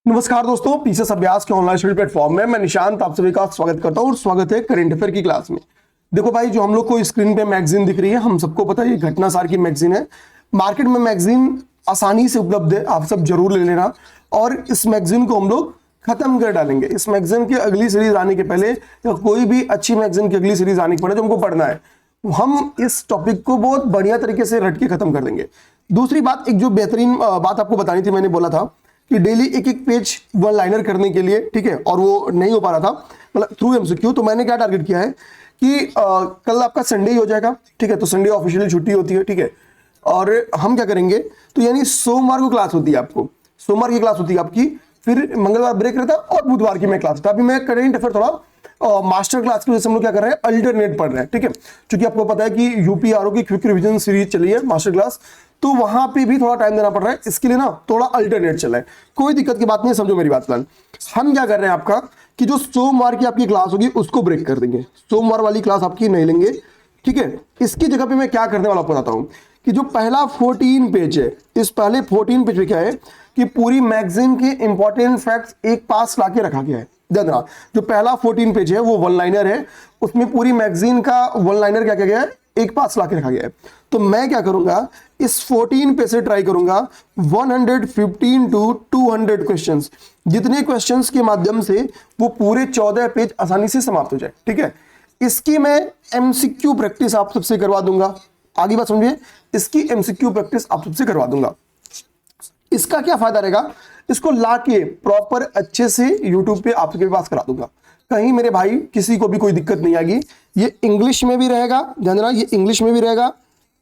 नमस्कार दोस्तों, पीसीएस अभ्यास के ऑनलाइन स्टडी प्लेटफॉर्म में मैं निशांत आप सभी का स्वागत करता हूं और स्वागत है करंट अफेयर की क्लास में। देखो भाई, जो हम लोग को स्क्रीन पे मैगजीन दिख रही है, हम सबको पता है ये घटनासार की मैगजीन है। मार्केट में मैगजीन आसानी से उपलब्ध है, आप सब जरूर ले लेना। और इस मैगजीन को हम लोग खत्म कर डालेंगे। इस मैगजीन की अगली सीरीज आने के पहले या कोई भी अच्छी मैगजीन की अगली सीरीज आने के पहले जो हमको पढ़ना है, हम इस टॉपिक को बहुत बढ़िया तरीके से रट के खत्म कर देंगे। दूसरी बात, एक जो बेहतरीन बात आपको बतानी थी, मैंने बोला था कि डेली एक एक पेज वन लाइनर करने के लिए, ठीक है, और वो नहीं हो पा रहा था मतलब थ्रू एमसीक्यू। तो मैंने क्या टारगेट किया है कि कल आपका संडे ही हो जाएगा, ठीक है। तो संडे ऑफिशियली छुट्टी होती है, ठीक है। और हम क्या करेंगे, तो यानी सोमवार को क्लास होती है, आपको सोमवार की क्लास होती है आपकी, फिर मंगलवार ब्रेक रहता है और बुधवार की मैं क्लास होता है। अभी मैं करेंट अफेयर थोड़ा मास्टर क्लास की वजह से हम लोग क्या कर रहे हैं, अल्टरनेट पढ़ रहे हैं, ठीक है। क्योंकि आपको पता है कि यूपीआरओ की क्विक रिवीजन सीरीज चली है मास्टर क्लास, तो वहां पे भी थोड़ा टाइम देना पड़ रहा है। इसके लिए ना थोड़ा अल्टरनेट चल रहा है, कोई दिक्कत की बात नहीं है, समझो मेरी बात। प्लान हम क्या कर रहे हैं आपका कि जो सोमवार की आपकी क्लास होगी उसको ब्रेक कर देंगे, सोमवार वाली क्लास आपकी नहीं लेंगे, ठीक है। इसकी जगह पे मैं क्या करने वाला आपको बताता हूं कि जो पहला 14 पेज है, इस पहले 14 पेज पे क्या है कि पूरी मैगजीन के इंपॉर्टेंट फैक्ट्स एक पास लाके रखा गया है। ध्यान रहा, जो पहला 14 पेज है वो वन लाइनर है, उसमें पूरी मैगजीन का वन लाइनर क्या किया गया है, एक पास लाके रखा गया है। तो मैं क्या करूंगा, इस 14 पे से ट्राई करूंगा 115 टू 200 क्वेश्चंस, जितने क्वेश्चंस के माध्यम से वो पूरे 14 पेज आसानी से समाप्त हो जाए, ठीक है। इसकी मैं एमसीक्यू प्रैक्टिस आप सबसे करवा दूंगा। आगे बात समझिए, इसकी एमसीक्यू प्रैक्टिस आप सबसे करवा दूंगा। इसका क्या फायदा रहेगा, इसको लाके प्रॉपर अच्छे से यूट्यूब पे आपके पास करा दूंगा। कहीं मेरे भाई किसी को भी कोई दिक्कत नहीं आएगी। ये इंग्लिश में भी रहेगा, ध्यान देना, ये इंग्लिश में भी रहेगा,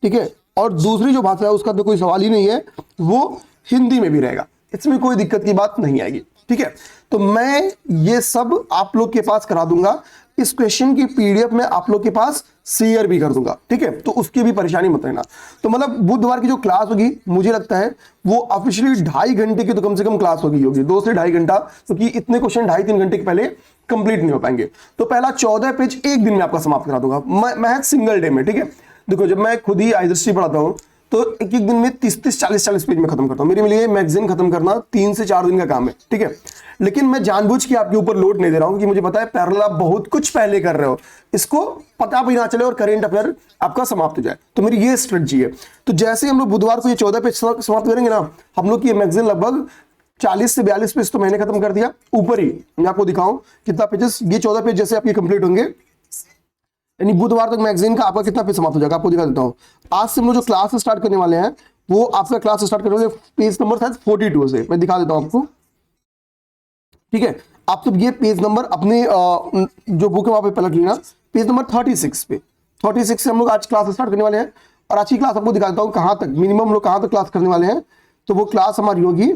ठीक है। और दूसरी जो भाषा है उसका तो कोई सवाल ही नहीं है, वो हिंदी में भी रहेगा, इसमें कोई दिक्कत की बात नहीं आएगी, ठीक है। तो मैं ये सब आप लोग के पास करा दूंगा। इस क्वेश्चन की पीडीएफ में आप लोग के पास शेयर भी कर दूंगा, ठीक है। तो उसकी भी परेशानी मत लेना। तो मतलब बुधवार की जो क्लास होगी, मुझे लगता है वो ऑफिशियली 2.5 घंटे की तो कम से कम क्लास होगी 2 से 2.5 घंटा, क्योंकि इतने क्वेश्चन 2.5-3 घंटे के पहले कंप्लीट नहीं हो पाएंगे। तो पहला 14 पेज एक दिन में आपका समाप्त करा दूंगा, मैं सिंगल डे में, ठीक है। देखो, जब मैं खुद ही आईदृष्टि पढ़ाता हूं तो एक एक दिन में 30-30, 40-40 पेज में खत्म करता हूं। मेरे लिए मैगजीन खत्म करना 3 से 4 दिन का काम है, ठीक है। लेकिन मैं जानबूझ के आपके ऊपर लोड नहीं दे रहा हूं कि मुझे पता है पैरेलल आप बहुत कुछ पहले कर रहे हो, इसको पता भी ना चले और करेंट अफेयर आपका समाप्त हो जाए। तो मेरी ये स्ट्रेटजी है। तो जैसे हम लोग बुधवार को ये 14 पेज समाप्त करेंगे ना, हम लोग की ये मैगजीन लगभग 40 से 42 पेज तो मैंने खत्म कर दिया। ऊपर ही मैं आपको दिखाऊं कितना पेजेस, ये 14 पेज जैसे आपके कंप्लीट होंगे, यानी बुधवार तक मैगजीन का आपका कितना पेज समाप्त हो जाएगा, आपको दिखा देता हूं। आज से हम लोग जो क्लास स्टार्ट करने वाले हैं, वो आपका क्लास स्टार्ट करने वाले पेज नंबर शायद 42 से, मैं दिखा देता हूं आपको, ठीक है। आप सब ये पेज नंबर अपने जो बुक है वहां पे पलट लेना, पेज नंबर 36 पे, 36 से हम लोग आज क्लास स्टार्ट करने वाले हैं। और आज की क्लास आपको दिखा देता हूं कहां तक मिनिमम हम लोग कहां तक क्लास करने वाले हैं। तो वो क्लास हमारी होगी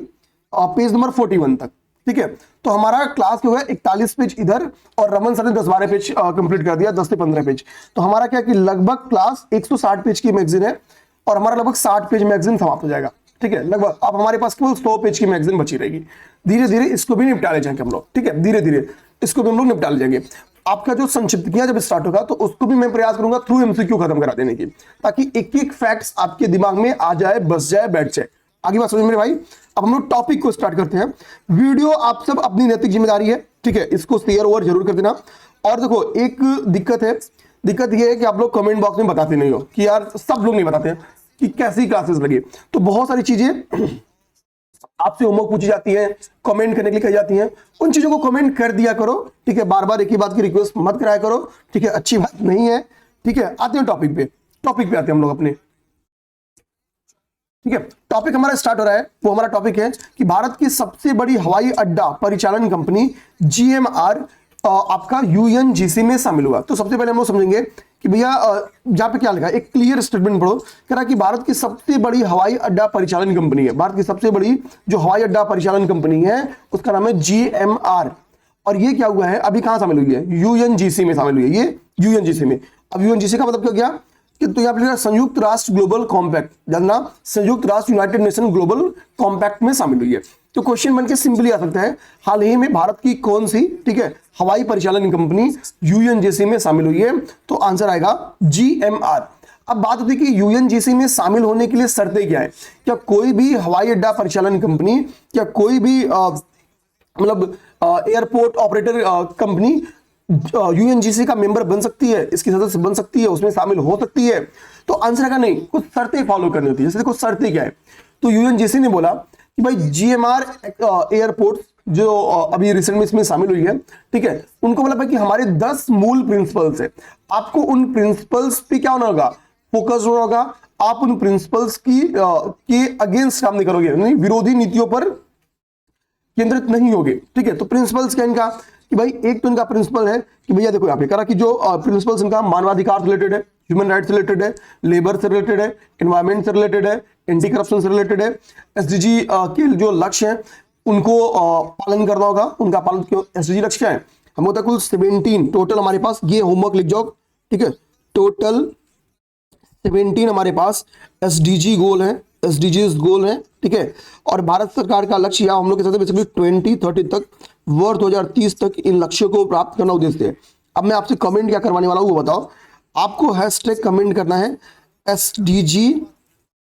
पेज नंबर 41 तक, ठीक है। तो हमारा क्लास जो है 41 पेज इधर, और रमन सर ने 10-12 पेज कंप्लीट कर दिया, 10 से 15 पेज। तो हमारा क्या कि लगभग क्लास 160 पेज की मैगजीन है, और हमारा लगभग 60 पेज मैगजीन समाप्त हो जाएगा, ठीक है। लगभग अब हमारे पास केवल 100 पेज की मैगजीन बची रहेगी। धीरे धीरे इसको भी निपटा ले जाएंगे हम लोग, ठीक है। धीरे धीरे इसको भी हम लोग निपटा ले जाएंगे। आपका जो संक्षिप्त किया जब स्टार्ट होगा तो उसको भी मैं प्रयास करूंगा थ्रू एमसीक्यू खत्म करा देने की, ताकि एक एक फैक्ट्स आपके दिमाग में आ जाए, बस जाए, बैठ जाए। आगे बात समझ मेरे भाई। अब हम लोग टॉपिक को स्टार्ट करते हैं। वीडियो आप सब अपनी नैतिक जिम्मेदारी है, ठीक है, इसको शेयर ओवर जरूर कर देना। और देखो, एक दिक्कत है, दिक्कत ये है कि आप लोग कमेंट बॉक्स में बताते नहीं हो कि यार, सब लोग नहीं बताते हैं कि कैसी क्लासेस लगी। तो बहुत सारी चीजें आपसे होमवर्क पूछी जाती है, कमेंट करने के लिए कही जाती हैं, उन चीजों को कमेंट कर दिया करो, ठीक है। बार बार एक ही बात की रिक्वेस्ट मत कराया करो, ठीक है, अच्छी बात नहीं है, ठीक है। आते हैं टॉपिक पे, टॉपिक पे आते हैं हम लोग अपने, ठीक है। टॉपिक हमारा स्टार्ट हो रहा है, वो हमारा टॉपिक है कि भारत की सबसे बड़ी हवाई अड्डा परिचालन कंपनी जीएमआर आपका यूएनजीसी में शामिल हुआ। तो सबसे पहले हम लोग समझेंगे कि भैया जहां पे क्या लिखा है, एक क्लियर स्टेटमेंट पढ़ो। कह रहा कि भारत की सबसे बड़ी हवाई अड्डा परिचालन कंपनी है, भारत की सबसे बड़ी जो हवाई अड्डा परिचालन कंपनी है उसका नाम है जीएमआर। और ये क्या हुआ है, अभी कहां शामिल हुई है, यूएनजीसी में शामिल हुई है, ये यूएनजीसी में। अब यूएनजीसी का मतलब क्या गया कि तो यहाँ पे संयुक्त राष्ट्र ग्लोबल कॉम्पैक्ट, जानना, संयुक्त राष्ट्र यूनाइटेड नेशन ग्लोबल कॉम्पैक्ट में शामिल हुई है। तो क्वेश्चन बनके सिंपली आ सकता है, हाल ही में भारत की कौन सी, ठीक है, हवाई परिचालन कंपनी यूएनजीसी में शामिल हुई है। तो आंसर आएगा जीएमआर। अब बात होती है कि यूएनजीसी में शामिल होने के लिए शर्तें क्या है। क्या कोई भी हवाई अड्डा परिचालन कंपनी, क्या कोई भी मतलब एयरपोर्ट ऑपरेटर कंपनी यूएनजीसी का मेंबर बन सकती है, इसकी सदस्य बन सकती है, उसमें शामिल हो सकती है? तो आंसर का नहीं, कुछ शर्तें फॉलो करनी होती है। जैसे देखो शर्तें क्या है, तो यूएनजीसी ने बोला कि भाई जीएमआर एयरपोर्ट जो अभी रिसेंट में इसमें शामिल हुई है, ठीक है, उनको बोला भाई कि हमारे 10 मूल प्रिंसिपल्स है, आपको उन प्रिंसिपल्स पे क्या होना होगा, फोकस होना होगा। आप उन प्रिंसिपल्स की के अगेंस्ट काम नहीं करोगे, नहीं विरोधी नीतियों पर केंद्रित नहीं होगे, ठीक है। तो प्रिंसिपल्स क्या इनका कि भाई एक तो इनका प्रिंसिपल है कि भैया देखो यहाँ पे करा कि जो प्रिंसिपल्स इनका मानवाधिकार से रिलेटेड है, ह्यूमन राइट से रिलेटेड है, लेबर से रिलेटेड है, एनवायरमेंट से रिलेटेड है, एंटी करप्शन से रिलेटेड है, एसडीजी के जो लक्ष्य हैं उनको पालन करना होगा। उनका पालन क्यों, एसडीजी लक्ष्य क्या है, हम होता है कुल 17 टोटल हमारे पास, ये होमवर्क लिख जाओ, ठीक है। टोटल 17 हमारे पास एसडीजी गोल है, एसडीजीज गोल है, ठीक है। और भारत सरकार का लक्ष्य हम लोग के साथ बेसिकली 2030 तक, वर्ष 2030 तक इन लक्ष्यों को प्राप्त करना उद्देश्य है। अब मैं आपसे कमेंट क्या करवाने वाला हूं वो बताओ। आपको हैशटैग कमेंट करना है एसडीजी,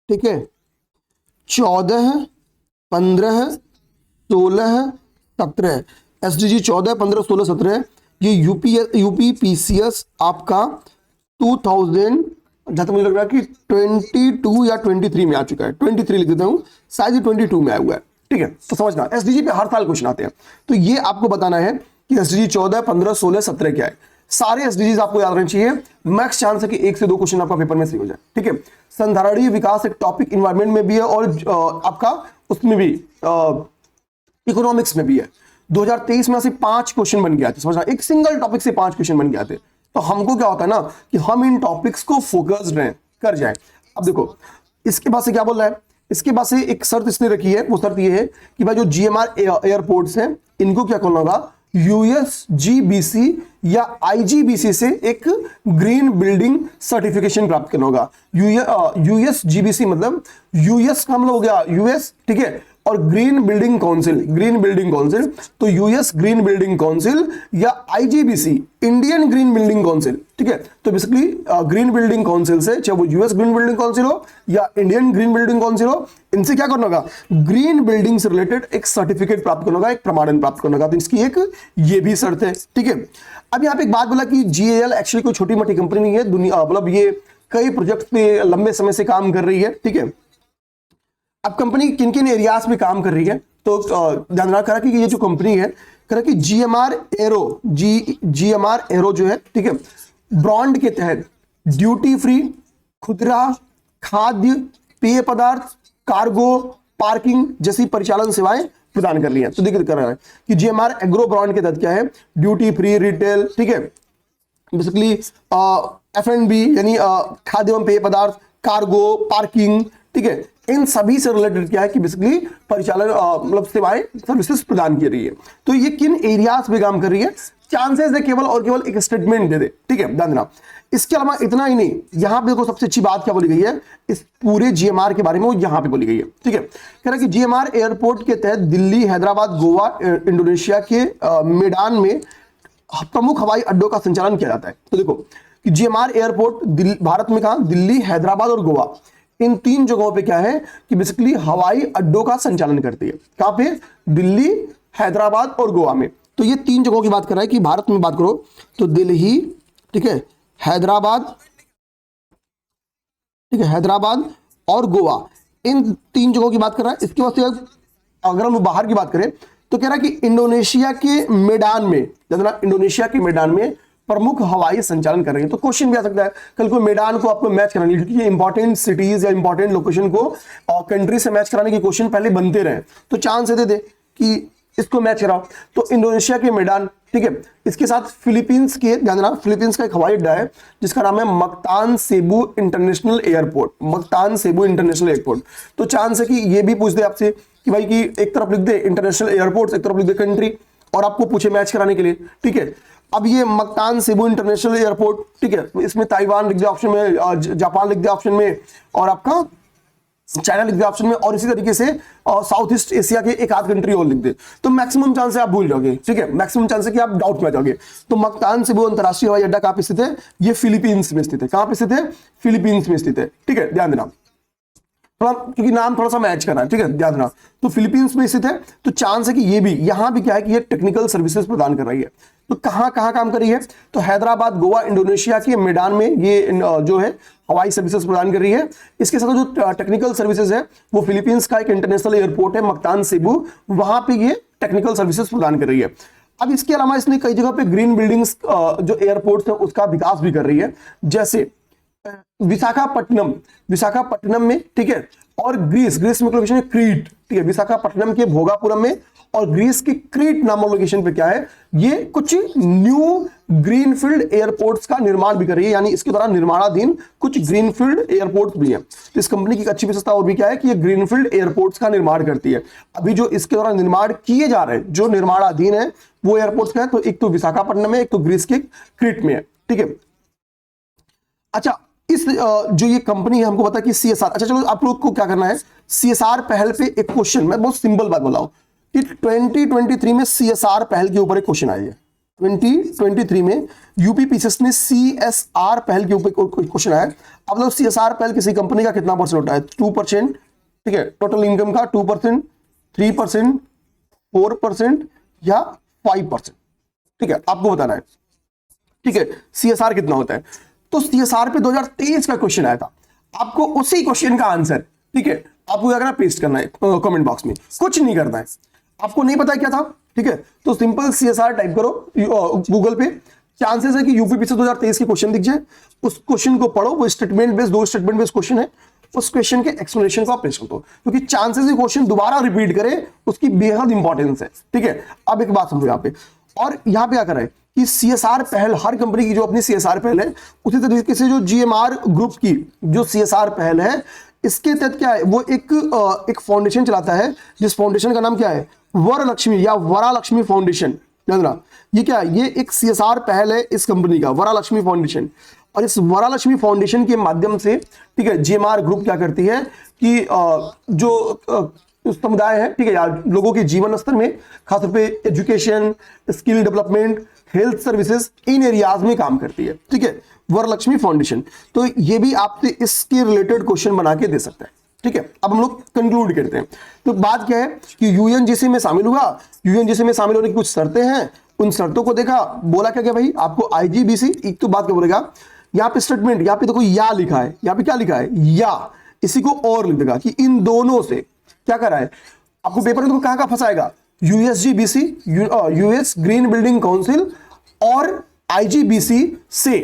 ठीक है, 14, 15, 16, 17। एसडीजी 14, 15, 16, 17 ये यूपी पीसीएस आपका 2000 जहां तक मुझे लग रहा है कि 22 या 23 में आ चुका है, 23 लिख देता हूं, शायद ये 22 में आया हुआ है, ठीक है। तो समझना एसडीजी पे हर साल क्वेश्चन आते हैं, तो ये आपको बताना है कि एसडीजी 14, 15, 16, 17 क्या है। सारे एसडीजीज आपको याद रहने चाहिए, मैक्स चांस है कि 1 से 2 क्वेश्चन आपका पेपर में सही हो जाए, ठीक है। संधारणीय विकास एक टॉपिक इन्वायरमेंट में भी है और आपका उसमें भी इकोनॉमिक्स में भी है। 2023 में से 5 क्वेश्चन बन गया था, समझना, एक सिंगल टॉपिक से 5 क्वेश्चन बन गए थे। तो हमको क्या होता है ना कि हम इन टॉपिक्स को फोकस्ड रहें, कर जाए। अब देखो इसके बाद से क्या बोल रहा है, इसके बाद से एक शर्त इसने रखी है, वो शर्त ये है कि भाई जो जीएमआर एयरपोर्ट्स हैं इनको क्या करना होगा, यूएसजीबीसी या आईजीबीसी से एक ग्रीन बिल्डिंग सर्टिफिकेशन प्राप्त करना होगा। यूएसजीबीसी मतलब यूएस का मतलब हो गया यूएस, ठीक है, और green building council, green building council, तो यूएस ग्रीन बिल्डिंग काउंसिल या IGBC Indian green building council, ठीक है। तो बेसिकली ग्रीन बिल्डिंग काउंसिल से, चाहे वो यूएस ग्रीन बिल्डिंग काउंसिल हो या इंडियन ग्रीन बिल्डिंग काउंसिल हो, इनसे क्या करना होगा, ग्रीन बिल्डिंग से रिलेटेड एक सर्टिफिकेट प्राप्त करना होगा, एक प्रमाणन प्राप्त करना होगा। तो इसकी एक ये भी शर्त है, ठीक है। अब यहाँ पे एक बात बोला कि जीएएल एक्चुअली कोई छोटी मोटी कंपनी नहीं है, दुनिया मतलब ये कई प्रोजेक्ट पे लंबे समय से काम कर रही है, ठीक है। अब कंपनी किन किन एरियाज में काम कर रही है, तो ध्यान रखा कि ये जो कंपनी है करा कि जीएमआर एरो जो है, ठीक है, ब्रांड के तहत ड्यूटी फ्री, खुदरा, खाद्य, पेय पदार्थ, कार्गो, पार्किंग जैसी परिचालन सेवाएं प्रदान कर रही है। तो देखिए कर रहा है कि जीएमआर एग्रो ब्रांड के तहत क्या है, ड्यूटी फ्री, रिटेल, ठीक है, बेसिकली एफ&बी यानी खाद्य एवं पेय पदार्थ, कार्गो, पार्किंग, ठीक है, इन सभी से रिलेटेड क्या है कि बेसिकली परिचालन मतलब सेवाएं सर्विसेज प्रदान की रही है। तो ये किन एरियाज में काम कर रही है, चांसेस है केवल और केवल एक स्टेटमेंट दे दे, ठीक है, ध्यान देना। इसके अलावा इतना ही नहीं, यहां पे देखो सबसे अच्छी बात क्या बोली गई है इस पूरे जीएमआर के बारे में, वो यहां पे बोली गई है, ठीक है। कह रहा है कि जीएमआर एयरपोर्ट के तहत दिल्ली, हैदराबाद, गोवा, इंडोनेशिया के मेडान में प्रमुख हवाई अड्डों का संचालन किया जाता है। तो देखो कि जीएमआर एयरपोर्ट भारत में कहा, दिल्ली, हैदराबाद और गोवा, इन 3 जगहों पे क्या है कि बेसिकली हवाई अड्डों का संचालन करती है। कहां पे, दिल्ली, हैदराबाद और गोवा में। तो ये 3 जगहों की बात कर रहा है कि भारत में बात करो तो दिल्ली, ठीक है, हैदराबाद, ठीक है, हैदराबाद और गोवा, इन 3 जगहों की बात कर रहा है। इसके बाद अगर हम बाहर की बात करें तो कह रहा है कि इंडोनेशिया के मेडान में, इंडोनेशिया के मेडान में प्रमुख हवाई संचालन कर रही है। तो क्वेश्चन भी आ सकता है कल को मेडान को आपको मैच कराने, क्योंकि ये इंपॉर्टेंट सिटीज या इंपॉर्टेंट लोकेशन को कंट्री से मैच कराने के क्वेश्चन पहले बनते रहे, तो चांस दे दे कि इसको मैच कराओ। तो इंडोनेशिया के मेडान, ठीक है, इसके साथ फिलीपींस के, ध्यान देना, फिलीपींस का एक हवाई अड्डा है जिसका नाम है Mactan Cebu international airport, Mactan Cebu international airport. तो चांस है कि ये भी पूछ दे आपसे कि भाई कि एक तरफ लिख दे इंटरनेशनल एयरपोर्ट, एक तरफ लिख दे कंट्री, और आपको पूछे मैच कराने के लिए, ठीक है। अब ये मक्तान सेबू इंटरनेशनल एयरपोर्ट, ठीक है, इसमें ताइवान लिख दिया ऑप्शन में, जापान लिख दिया ऑप्शन में, और आपका चाइना लिख दिया ऑप्शन में, और इसी तरीके से साउथ ईस्ट एशिया के एक आध कंट्री और लिख दे, तो मैक्सिमम चांस है आप भूल जाओगे, ठीक है, मैक्सिमम चांस है कि आप डाउट में आ जाओगे। तो मक्तान सेबू अंतरराष्ट्रीय हवाई अड्डा कहां पे स्थित है, ये फिलीपींस में स्थित है। कहां पे स्थित है, फिलीपींस में स्थित है, ठीक है, ध्यान देना। थोड़ा, क्योंकि नाम थोड़ा सा मैच करना है, ठीक है, ध्यान रखना। तो फिलीपींस में स्थित है, तो चांस है कि ये भी यहां भी क्या है कि ये टेक्निकल सर्विसेज प्रदान कर रही है। तो कहां कहां काम कर रही है, तो हैदराबाद, गोवा, इंडोनेशिया के मेडान में ये जो है हवाई सर्विसेज प्रदान कर रही है। इसके साथ जो टेक्निकल सर्विसेज है वो फिलीपींस का एक इंटरनेशनल एयरपोर्ट है मकतान सेबू, वहां पे ये टेक्निकल सर्विसेज प्रदान कर रही है। अब इसके अलावा इसने कई जगह पे ग्रीन बिल्डिंग्स जो एयरपोर्ट है उसका विकास भी कर रही है, जैसे विशाखापट्टनम में, ठीक है, और ग्रीस में लोकेशन है क्रीट, ठीक है, विशाखापट्टनम के भोगापुरम में और ग्रीस की क्रीट नामक लोकेशन पे क्या है, ये कुछ न्यू ग्रीनफील्ड एयरपोर्ट्स का निर्माण भी कर रही है, यानी इसके द्वारा निर्माणाधीन कुछ ग्रीनफील्ड एयरपोर्ट्स भी हैं। तो इस कंपनी की एक अच्छी विशेषता और भी क्या है कि ये ग्रीनफील्ड एयरपोर्ट्स का निर्माण करती है। अभी जो इसके द्वारा निर्माण किए जा रहे हैं, जो निर्माणाधीन है वो एयरपोर्ट्स का है, तो एक तो विशाखापट्टनम में, एक तो ग्रीस के क्रीट में है, ठीक है। अच्छा, इस जो ये कंपनी है हमको पता है कि CSR, अच्छा चलो आप लोग को क्या करना है, CSR पहल पे एक क्वेश्चन, मैं बहुत सिंपल बात बोला हूं कि 2023 में CSR पहल के ऊपर एक क्वेश्चन आई है। 2023 में यूपी पीसीएस में CSR पहल के ऊपर क्वेश्चन आया। अब लोग CSR पहल किसी कंपनी का कितना परसेंट होता है, 2%, ठीक है, टोटल इनकम का 2%, 3%, 4% या 5%, ठीक है, आपको बताना है, ठीक है, CSR कितना होता है। तो CSR पे 2023 का क्वेश्चन आया था, आपको उसी क्वेश्चन का आंसर, ठीक है, आपको क्या करना, पेस्ट करना है कमेंट बॉक्स में, कुछ नहीं करना है, आपको नहीं पता क्या था, ठीक है, तो सिंपल CSR टाइप करो गूगल पे, चांसेस है कि यूपीपीसी 2023 के क्वेश्चन दिख जाए, उस क्वेश्चन को पढ़ो, वो statement based, 2 statement based question है, उस क्वेश्चन के एक्सप्लेनेशन को आप पेश कर दो, क्योंकि चांसेस है क्वेश्चन दोबारा रिपीट करे, उसकी बेहद इंपॉर्टेंस है, ठीक है। अब एक बात समझो यहाँ पे, और यहाँ पे क्या कर रहा है कि CSR पहल, हर कंपनी की जो अपनी CSR पहल है, उसी तरीके से जो GMR ग्रुप की जो CSR पहल है, इसके तहत क्या है, वो एक फाउंडेशन चलाता है, जिस फाउंडेशन का नाम क्या है, वरलक्ष्मी या वरालक्ष्मी फाउंडेशन। जानना ये क्या है, ये एक CSR पहल है इस कंपनी का, वरालक्ष्मी फाउंडेशन। और इस वरालक्ष्मी फाउंडेशन के माध्यम से, ठीक है, GMR ग्रुप क्या करती है कि जो समुदाय है, ठीक है यार, लोगों के जीवन स्तर में खासतौर पे education, skill development, health services, इन एरियाज में काम करती है, ठीक है, वरलक्ष्मी फाउंडेशन। तो ये भी आपसे इसके रिलेटेड क्वेश्चन बना के दे सकता है, ठीक है। अब हम लोग कंक्लूड करते हैं। तो बात क्या है कि UNGC में शामिल हुआ, UNGC में शामिल होने की कुछ शर्तें हैं, उन शर्तों को देखा, बोला क्या क्या भाई आपको IGBC, एक तो बात क्या बोलेगा, यहाँ पे स्टेटमेंट, यहाँ पे देखो या लिखा है, यहाँ पे क्या लिखा है, या, इसी को और लिख देगा कि इन दोनों से क्या करा है, आपको पेपर में तो कहां फंसाएगा, USGBC, US green building council और IGBC से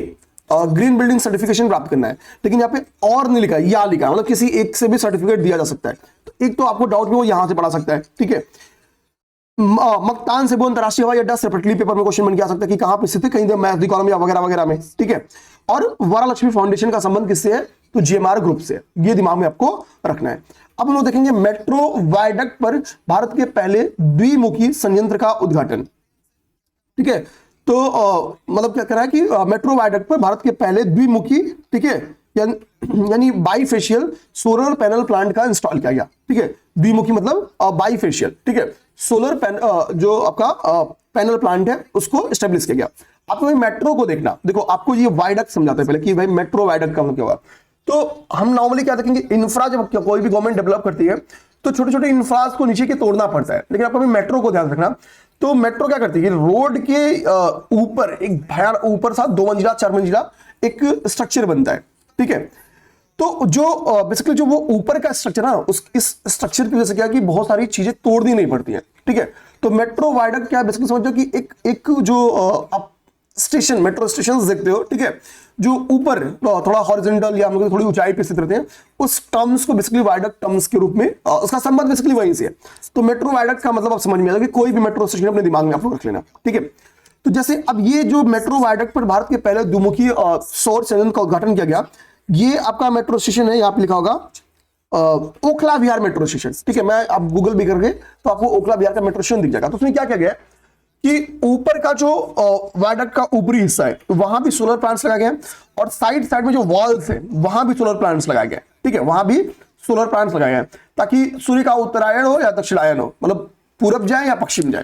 ग्रीन बिल्डिंग सर्टिफिकेशन प्राप्त करना है, लेकिन यहाँ पे और नहीं लिखा, या लिखा, मतलब किसी एक से भी सर्टिफिकेट दिया जा सकता है। तो एक तो आपको डाउट में वो यहां से पढ़ा सकता है, ठीक है। मकतान सेबू अंतरराष्ट्रीय हवाई अड्डा सेपरेटली पेपर में क्वेश्चन बन के आ सकता है कि कहां पे स्थित है, कहीं मैथ दी कॉलम या वगैरह वगैरह में, ठीक है। और वरालक्ष्मी फाउंडेशन का संबंध किससे है, तो GMR ग्रुप से, ये दिमाग में आपको रखना है। अब हम लोग देखेंगे मेट्रो वायडक्ट पर भारत के पहले द्विमुखी संयंत्र का उद्घाटन, ठीक है। तो मतलब क्या कह रहा है कि मेट्रो वायडक्ट पर भारत के पहले द्विमुखी, ठीक है, यानी बाईफेशियल सोलर पैनल प्लांट का इंस्टॉल किया गया, ठीक है। द्विमुखी मतलब बाईफेशियल, ठीक है, सोलर पैनल जो आपका पैनल प्लांट है उसको स्टेब्लिश किया गया। आपको भाई मेट्रो को देखना, देखो आपको ये वायडक्ट समझाते हैं पहले कि भाई मेट्रो वायडक्ट का मतलब क्या हुआ। तो हम नॉर्मली क्या देखेंगे, इंफ्रा जब कोई भी गवर्नमेंट डेवलप करती है तो छोटे छोटे इंफ्रास को नीचे के तोड़ना पड़ता है, लेकिन आपको मेट्रो को ध्यान रखना। तो मेट्रो क्या करती है, रोड के ऊपर एक भयानक ऊपर सा 2 मंजिला 4 मंजिला एक स्ट्रक्चर बनता है, ठीक है। तो जो बेसिकली जो वो ऊपर का स्ट्रक्चर है उस इस स्ट्रक्चर की वजह से क्या कि बहुत सारी चीजें तोड़नी नहीं पड़ती है, ठीक है। तो मेट्रो वायडक्ट क्या है, बेसिकली समझो कि एक जो आप स्टेशन, मेट्रो स्टेशन देखते हो, ठीक है, जो ऊपर थोड़ा हॉरिजॉन्टल या थोड़ी ऊंचाई पे स्थित रहते हैं, उस टर्म्स को बेसिकली वायडक्ट टर्म्स के रूप में, उसका संबंध बेसिकली वहीं से है। तो मेट्रो वायडक्ट का मतलब आप समझ में आएगा कि कोई भी मेट्रो स्टेशन अपने दिमाग में आप लोग रख लेना, ठीक है। तो जैसे अब ये जो मेट्रो वायडक्ट पर भारत के पहले द्विमुखी सौर संयंत्र का उद्घाटन किया गया, ये आपका मेट्रो स्टेशन है, यहाँ पे लिखा होगा ओखला विहार मेट्रो स्टेशन, ठीक है। मैं आप गूगल भी करके तो आपको ओखला विहार का मेट्रो स्टेशन दिख जाएगा। तो उसमें क्या किया गया कि ऊपर का जो वायडक्ट का ऊपरी हिस्सा है वहां भी सोलर प्लांट्स लगाए गए और साइड साइड में जो वॉल्स है वहां भी सोलर प्लांट्स लगाए गए, ठीक है, वहां भी सोलर प्लांट्स लगाए गए ताकि सूर्य का उत्तरायण हो या दक्षिणायन हो, मतलब पूरब जाए या पश्चिम जाए,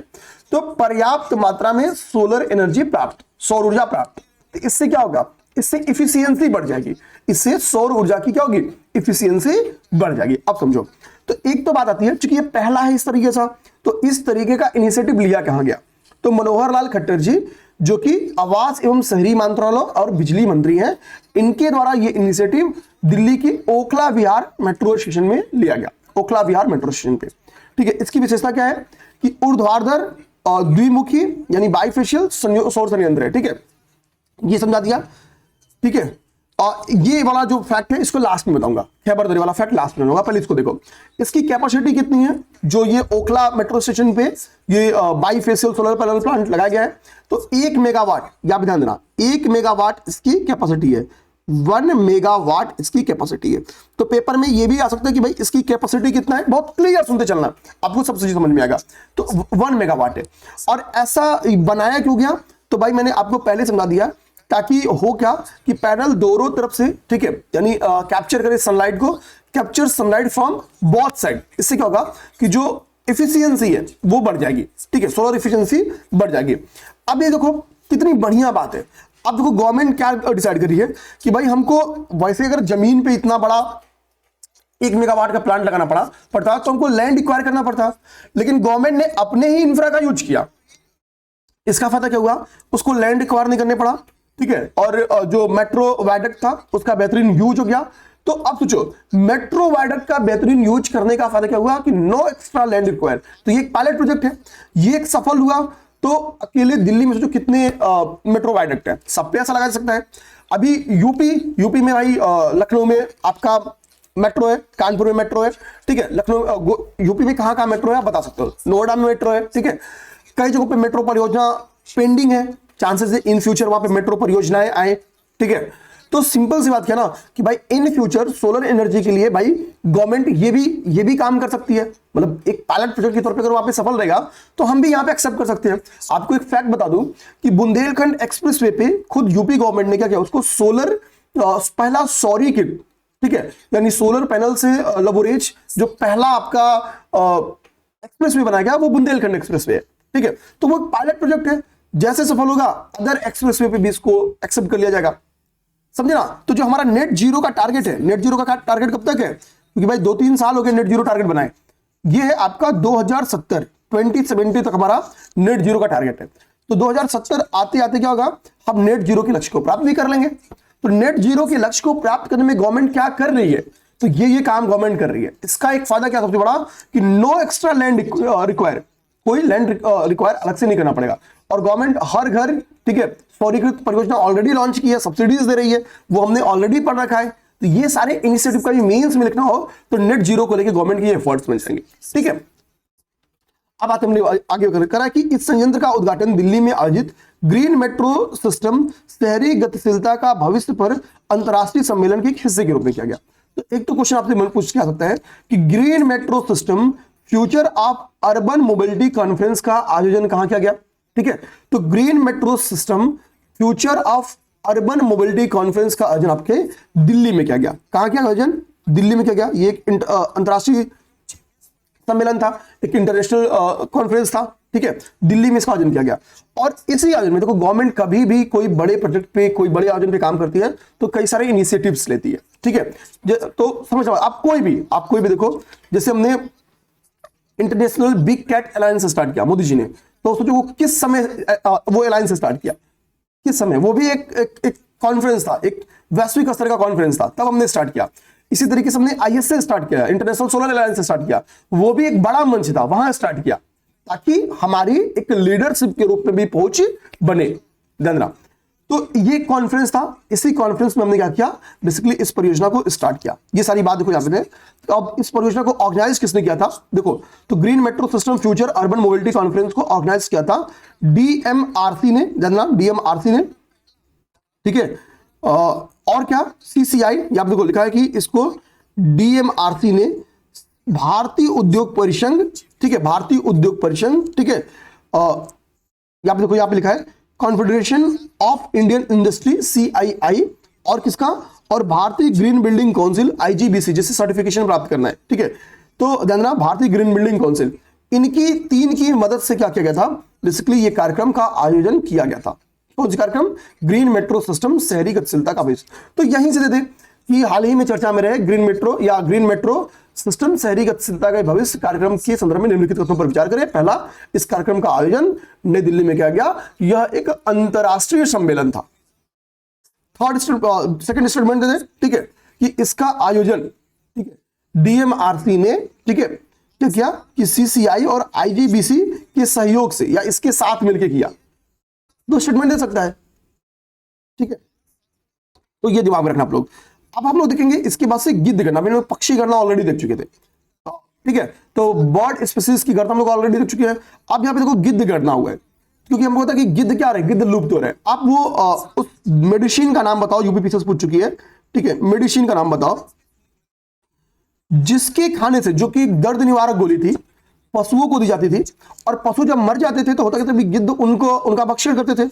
तो पर्याप्त मात्रा में सोलर एनर्जी प्राप्त, सौर ऊर्जा प्राप्त। तो इससे क्या होगा इससे इफिशियंसी बढ़ जाएगी, इससे सौर ऊर्जा की क्या होगी, इफिशियंसी बढ़ जाएगी। अब समझो, तो एक तो बात आती है, चूंकि ये पहला है इस तरीके से, तो इस तरीके का इनिशिएटिव लिया कहां गया, तो मनोहर लाल खट्टर जी जो कि आवास एवं शहरी मंत्रालय और बिजली मंत्री हैं, इनके द्वारा ये इनिशिएटिव दिल्ली की ओखला विहार मेट्रो स्टेशन में लिया गया, ओखला विहार मेट्रो स्टेशन पे। ठीक है, इसकी विशेषता क्या है कि ऊर्ध्वाधर द्विमुखी यानी बाइफेशियल सौर संयंत्र है। ठीक है, ये समझा दिया। ठीक है, और ये वाला जो फैक्ट है इसको लास्ट में बताऊंगा, खैबर वाला फैक्ट लास्ट में बताऊंगा, पहले इसको देखो। इसकी कैपेसिटी कितनी है, जो ये ओखला मेट्रो स्टेशन पे ये बाइफेशियल सोलर पैनल प्लांट लगाया गया है, तो 1 मेगावाट, या ध्यान देना 1 मेगावाट इसकी कैपेसिटी है, 1 मेगावाट इसकी कैपेसिटी है। तो पेपर में ये भी आ सकता है कि भाई इसकी कैपेसिटी कितना है, बहुत क्लियर सुनते चलना, आपको सब चीज समझ में आएगा। तो 1 मेगावाट है। और ऐसा बनाया क्यों गया, तो भाई मैंने आपको पहले समझा दिया, ताकि हो क्या कि पैनल दोनों तरफ से, ठीक है, यानी कैप्चर करे सनलाइट को, capture sunlight from both side. इससे क्या होगा कि जो इफिशियंसी है वो बढ़ जाएगी। ठीक है, सोलर इफिशियंसी बढ़ जाएगी। अब ये देखो कितनी बढ़िया बात है। अब देखो गवर्नमेंट क्या डिसाइड कर रही है कि भाई हमको वैसे अगर जमीन पे इतना बड़ा 1 मेगावाट का प्लांट लगाना पड़ता तो हमको लैंड एक्वायर करना पड़ता, लेकिन गवर्नमेंट ने अपने ही इंफ्रा का यूज किया। इसका फायदा क्या हुआ, उसको लैंड एक्वायर नहीं करने पड़ा। ठीक है, और जो मेट्रो वायडक्ट था उसका बेहतरीन यूज हो गया। तो अब सोचो, मेट्रो वायडक्ट का बेहतरीन यूज करने का फायदा क्या हुआ कि नो एक्स्ट्रा लैंड रिक्वायर। तो ये एक पायलट प्रोजेक्ट है, ये एक सफल हुआ। तो अकेले दिल्ली में सोचो कितने मेट्रो वायडक्ट है, सब पे ऐसा लगा सकता है। अभी यूपी में भाई लखनऊ में आपका मेट्रो है, कानपुर में मेट्रो है। ठीक है, लखनऊ यूपी में कहां मेट्रो है आप बता सकते हो, नोएडा में मेट्रो है। ठीक है, कई जगहों पे मेट्रो परियोजना पेंडिंग है, चांसेस है इन फ्यूचर वहां पे मेट्रो परियोजनाएं आए। ठीक है, तो सिंपल सी बात क्या ना कि भाई इन फ्यूचर सोलर एनर्जी के लिए भाई गवर्नमेंट ये भी काम कर सकती है। मतलब एक पायलट प्रोजेक्ट के तौर पे अगर वहां पे सफल रहेगा तो हम भी यहां पे एक्सेप्ट कर सकते हैं। आपको एक फैक्ट बता दूं कि बुंदेलखंड एक्सप्रेसवे पे खुद यूपी गवर्नमेंट ने क्या किया, उसको सोलर पहला सौरी किट, ठीक है, यानी सोलर पैनल से लबोरेज जो पहला आपका एक्सप्रेसवे बनाया गया वो बुंदेलखंड एक्सप्रेसवे है। ठीक है, तो वो पायलट प्रोजेक्ट है, जैसे सफल होगा अदर एक्सप्रेसवे पे भी इसको एक्सेप्ट कर लिया जाएगा। समझे ना। तो जो हमारा नेट जीरो का टारगेट है, नेट जीरो का टारगेट कब तक है, क्योंकि भाई 2-3 साल हो गए नेट जीरो टारगेट बनाए, ये है आपका 2070 तक हमारा नेट जीरो का टारगेट है। तो 2070 आते आते क्या होगा, हम नेट जीरो के लक्ष्य को प्राप्त भी कर लेंगे। तो नेट जीरो के लक्ष्य को प्राप्त करने में गवर्नमेंट क्या कर रही है, तो ये काम गवर्नमेंट कर रही है। इसका एक फायदा क्या सबसे बड़ा कि नो एक्स्ट्रा लैंड रिक्वायर, कोई लैंड रिक्वायर अलग से नहीं करना पड़ेगा। और गवर्नमेंट हर घर, ठीक है, सौरीकृत परियोजना ऑलरेडी लॉन्च की है, सब्सिडीज दे रही है, वो हमने ऑलरेडी पढ़ रखा है। तो ये सारे इनिशिएटिव का भी मेंस में लिखना हो तो नेट जीरो को लेकर गवर्नमेंट के एफर्ट्स मिल जाएंगे। ठीक है, अब बात हमने आगे करा कि इस संयंत्र का उद्घाटन दिल्ली में आयोजित ग्रीन मेट्रो सिस्टम शहरी गतिशीलता का भविष्य पर अंतरराष्ट्रीय सम्मेलन के एक हिस्से के रूप में किया गया। तो एक तो क्वेश्चन आपसे मन पूछ आ सकता है कि green metro system future of urban mobility conference का आयोजन कहां किया गया। ठीक है, तो green metro system future of urban mobility conference का आयोजन आपके दिल्ली में किया गया। कहां किया आयोजन, दिल्ली में किया गया। ये एक अंतरराष्ट्रीय सम्मेलन था, एक इंटरनेशनल कॉन्फ्रेंस था। ठीक है, दिल्ली में इसका आयोजन किया गया। और इसी आयोजन में देखो गवर्नमेंट कभी भी कोई बड़े प्रोजेक्ट पे, कोई बड़े आयोजन पे काम करती है तो कई सारे इनिशिएटिव्स लेती है। ठीक है, तो समझ आप कोई भी देखो, जैसे हमने international big cat alliance start किया मोदी जी ने, तो सोचो वो किस समय वो अलायंस स्टार्ट किया, किस समय, वो भी एक कॉन्फ्रेंस था, एक वैश्विक स्तर का कॉन्फ्रेंस था, तब हमने स्टार्ट किया। इसी तरीके से हमने आईएसए स्टार्ट किया, इंटरनेशनल सोलर अलायंस स्टार्ट किया, वो भी एक बड़ा मंच था, वहां स्टार्ट किया ताकि हमारी एक लीडरशिप के रूप में भी पहुंच बने। ध्यान रखना, तो ये कॉन्फ्रेंस था, इसी कॉन्फ्रेंस में हमने क्या किया, बेसिकली इस परियोजना को स्टार्ट किया। ये सारी बात देखो यहां पे। तो अब इस परियोजना को ऑर्गेनाइज किसने किया था, देखो, तो green metro system future urban mobility conference को ऑर्गेनाइज किया था डीएमआरसी ने, जानना डीएमआरसी ने। ठीक है, और क्या सीसीआई, यहां देखो लिखा है कि इसको डीएमआरसी ने भारतीय उद्योग परिसंघ, ठीक है, भारतीय उद्योग परिसंघ, ठीक है, यहां देखो यहां पे लिखा है confederation of Indian industry CII, और किसका, और भारतीय ग्रीन बिल्डिंग काउंसिल आईजीबीसी, जैसे सर्टिफिकेशन प्राप्त करना है। ठीक है, तो ध्यान रखना भारतीय ग्रीन बिल्डिंग काउंसिल, इनकी 3 की मदद से क्या किया गया था, बेसिकली ये कार्यक्रम का आयोजन किया गया था। कौन सी कार्यक्रम? ग्रीन मेट्रो सिस्टम, शहरी गतिशीलता का भविष्य। तो यहीं से दे कि हाल ही में चर्चा में रहे ग्रीन मेट्रो या ग्रीन मेट्रो सिस्टम शहरी गतिशीलता का भविष्य कार्यक्रम के संदर्भ में निम्नलिखित तथ्यों पर विचार करें। पहला, इस कार्यक्रम का आयोजन नई दिल्ली में किया गया, यह एक अंतरराष्ट्रीय सम्मेलन था। सेकंड स्टेटमेंट दे दें, ठीक है, कि इसका आयोजन, ठीक है, डीएमआरसी ने, ठीक है, क्या किया कि सीसीआई और आईजीबीसी के सहयोग से या इसके साथ मिलकर किया। दो स्टेटमेंट दे सकता है, ठीक है, तो ये दिमाग में रखना आप लोग। अब हम लोग देखेंगे इसके बाद से गिद्ध गणना, मैंने पक्षी गणना ऑलरेडी देख चुके थे, ठीक है, तो बर्ड स्पीसीज की गणना हम लोग ऑलरेडी देख चुके हैं। अब यहां पे देखो गिद्ध गणना हुआ है, क्योंकि हमको पता है कि गिद्ध क्या रहे, गिद्ध लुप्त हो रहे हैं। आप वो उस मेडिसिन का नाम बताओ, यूपीपीसीएस पूछ चुकी है, ठीक है, मेडिसिन का नाम बताओ जिसके खाने से, जो कि दर्द निवारक गोली थी, पशुओं को दी जाती थी, और पशु जब मर जाते थे तो होता क्या था, गिद्ध उनको उनका भक्षण करते थे।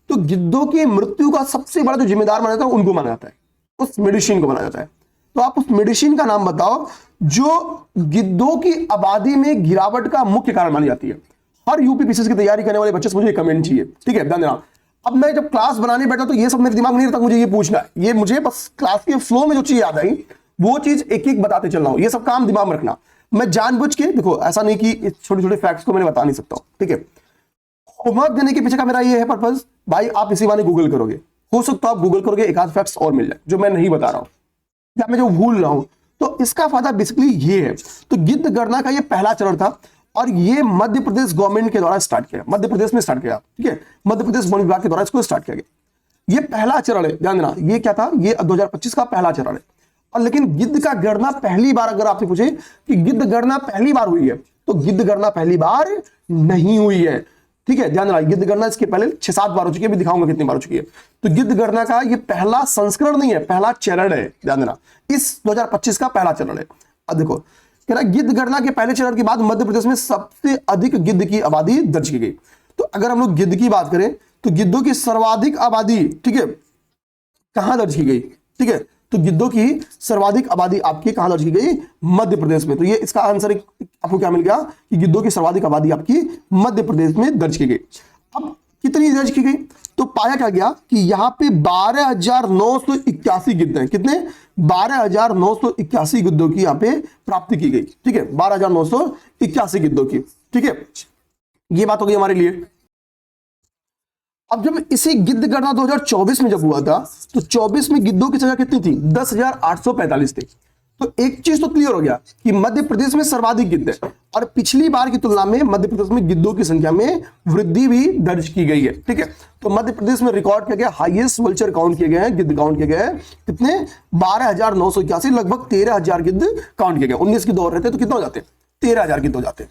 तो गिद्धों की मृत्यु का सबसे बड़ा जो जिम्मेदार माना जाता है उनको माना जाता है, उस मेडिसिन को माना जाता है। तो आप उस मेडिसिन का नाम बताओ जो गिद्धों की आबादी में गिरावट का मुख्य कारण मानी जाती है। हर यूपीपीसीएस की तैयारी करने वाले बच्चे से मुझे कमेंट चाहिए, ठीक है, ध्यान देना। अब मैं जब क्लास बनाने बैठा तो ये सब मेरे दिमाग में नहीं रहता, मुझे ये पूछना है, ये मुझे बस क्लास के फ्लो में जो चीज याद आई वो चीज एक एक बताते चल रहा हूं। ये सब काम दिमाग में रखना। मैं जानबूझ के, देखो ऐसा नहीं कि छोटे छोटे फैक्ट्स को मैंने बता नहीं सकता हूं, ठीक है। होमवर्क देने के पीछे का मेरा ये है पर्पस, भाई आप इसी बारे गूगल करोगे, हो सकता है आप गूगल करोगे एक आध फैक्ट्स और मिल जाए जो मैं नहीं बता रहा हूं या मैं जो भूल रहा हूं, तो इसका फायदा बेसिकली ये है। तो गिद्ध गणना का ये पहला चरण था और ये मध्य प्रदेश गवर्नमेंट के द्वारा स्टार्ट किया, मध्य प्रदेश में स्टार्ट किया, ठीक है, मध्य प्रदेश वन विभाग के द्वारा इसको स्टार्ट किया गया। ये पहला चरण है, ध्यान देना, ये क्या था, ये 2025 का पहला चरण है। और लेकिन गिद्ध का गणना पहली बार, अगर आपसे पूछे कि गिद्ध गणना पहली बार हुई है, तो गिद्ध गणना पहली बार नहीं हुई है, ठीक है, ध्यान रखना। गिद्ध गणना इसके पहले 6-7 बार हो चुकी है, भी दिखाऊंगा कितनी बार हो चुकी है। तो गिद्ध गणना का ये पहला संस्करण नहीं है, पहला चरण है, ध्यान देना, इस 2025 का पहला चरण है। अब देखो कह रहा गिद्ध गणना के पहले चरण के बाद मध्य प्रदेश में सबसे अधिक गिद्ध की आबादी दर्ज की गई। तो अगर हम लोग गिद्ध की बात करें तो गिद्धों की सर्वाधिक आबादी, ठीक है, कहां दर्ज की गई, ठीक है, तो गिद्धों की सर्वाधिक आबादी आपकी कहां दर्ज की गई, मध्य प्रदेश में। तो ये इसका आंसर आपको क्या मिल गया कि गिद्धों की सर्वाधिक आबादी आपकी मध्य प्रदेश में दर्ज की गई। अब कितनी दर्ज की गई, तो पाया क्या गया कि यहां पे 12,981 गिद्ध हैं। कितने? 12,981 गिद्धों की यहां पे प्राप्ति की गई, ठीक है, 12,981 गिद्धों की, ठीक है, ये बात हो गई हमारे लिए। अब जब इसी गिद्ध गणना 2024 में जब हुआ था तो 24 में गिद्धों की संख्या कितनी थी, 10,845 थी। तो एक चीज तो क्लियर हो गया कि मध्य प्रदेश में सर्वाधिक गिद्ध है और पिछली बार की तुलना में मध्य प्रदेश में गिद्धों की संख्या में वृद्धि भी दर्ज की गई है, ठीक है। तो मध्य प्रदेश में रिकॉर्ड किया गया, हाईएस्ट वल्चर काउंट किए गए हैं, गिद्ध काउंट किए गए हैं, कितने, 12,981, लगभग 13,000 गिद्ध काउंट किए गए। 19 की दौर रहते तो कितना हो जाते, 13,000 गिद्ध हो जाते,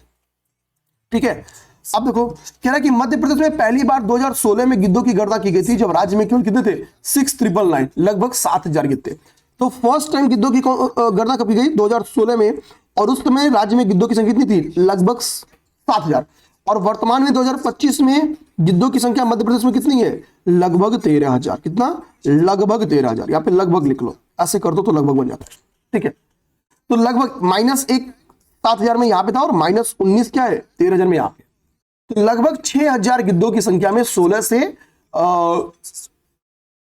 ठीक है। अब देखो कह रहा है कि मध्य प्रदेश में पहली बार 2016 में गिद्धों की गणना की गई थी, जब राज्य में केवल कितने थे, 6,999, लगभग 7,000 गिद्ध थे। तो फर्स्ट टाइम गिद्धों की गणना कब की गई, 2016 में, और उस समय राज्य में गिद्धों की संख्या कितनी थी, लगभग 7,000। और वर्तमान में 2025 में गिद्धों की संख्या मध्य प्रदेश में कितनी है, लगभग 13,000। कितना, लगभग 13,000। यहाँ पे लगभग लिख लो, ऐसे कर दो तो लगभग बन जाता है, ठीक है। तो लगभग -1 7,000 में यहाँ पे था और -19 क्या है, 13,000 में यहाँ पे। तो लगभग 6,000 गिद्धों की संख्या में 16 से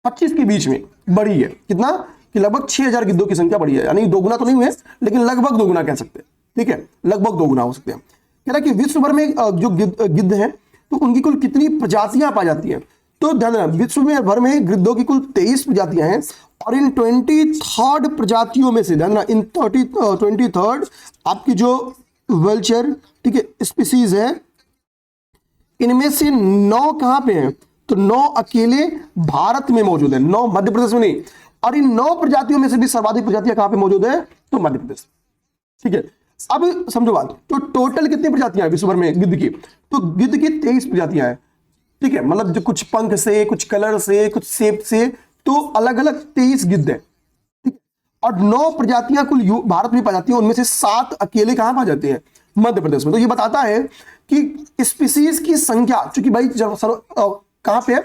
25 के बीच में बढ़ी है। कितना, कि लगभग 6,000 गिद्धों की संख्या बढ़ी है, यानी दोगुना तो नहीं हुए लेकिन लगभग दोगुना कह सकते हैं, ठीक है, लगभग दोगुना हो सकते हैं। कह रहा कि विश्व भर में जो गिद्ध हैं तो उनकी कुल कितनी प्रजातियां पाई जाती हैं, तो ध्यान देना, विश्व में भर में गिद्धों की कुल 23 प्रजातियां हैं और इन 23rd प्रजातियों में से, ध्यान देना, इन 23rd आपकी जो वल्चर, ठीक है, स्पीसीज है, इनमें से 9 कहां पे हैं, तो 9 अकेले भारत में मौजूद है, 9 मध्य प्रदेश में नहीं। और इन 9 प्रजातियों में से भी सर्वाधिक प्रजातियां कहां पे मौजूद है, तो मध्य प्रदेश, ठीक है। अब समझो बात, तो टोटल कितनी प्रजातियां हैं विश्व भर में गिद्ध की, तो गिद्ध की 23 प्रजातियां हैं, ठीक है, मतलब जो कुछ पंख से, कुछ कलर से, कुछ शेप से, तो अलग अलग 23 गिद्ध है, ठीक है। और 9 प्रजातियां कुल भारत में पाई जाती है, उनमें से 7 अकेले कहां पाई जाती है, मध्य प्रदेश में। तो ये बताता है कि स्पीसीज की संख्या, चूंकि भाई कहां पे है,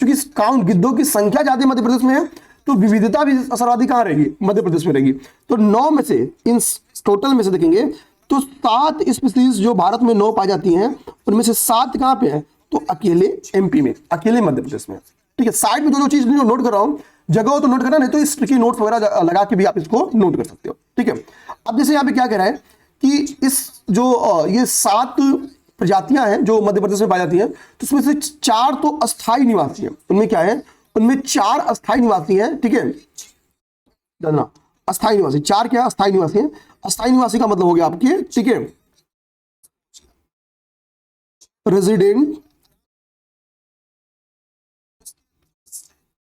चूंकि काउंट गिद्धों की संख्या ज्यादा मध्य प्रदेश में है तो विविधता भी सर्वाधिक कहां रहेगी, मध्य प्रदेश में रहेगी। तो 9 में से, इन टोटल में से देखेंगे तो 7 स्पीसीज जो भारत में 9 पाई जाती हैं, उनमें से 7 कहां पे है, तो अकेले एमपी में, अकेले मध्य प्रदेश में। ठीक है, साइड में जो चीज नोट कर रहा हूं, जगह हो तो नोट करना, नहीं तो इस ट्रिकी नोट्स वगैरह लगा के भी आप इसको नोट कर सकते हो। ठीक है, अब जैसे यहाँ पे क्या कह रहा है कि इस जो ये 7 प्रजातियां हैं जो मध्य प्रदेश में पाई जाती हैं, तो उसमें से 4 तो अस्थायी निवासी हैं। उनमें क्या है, उनमें 4 अस्थायी निवासी हैं। ठीक है, जानना अस्थायी निवासी 4 क्या अस्थायी निवासी हैं। अस्थायी निवासी का मतलब हो गया आपके, ठीक है, रेजिडेंट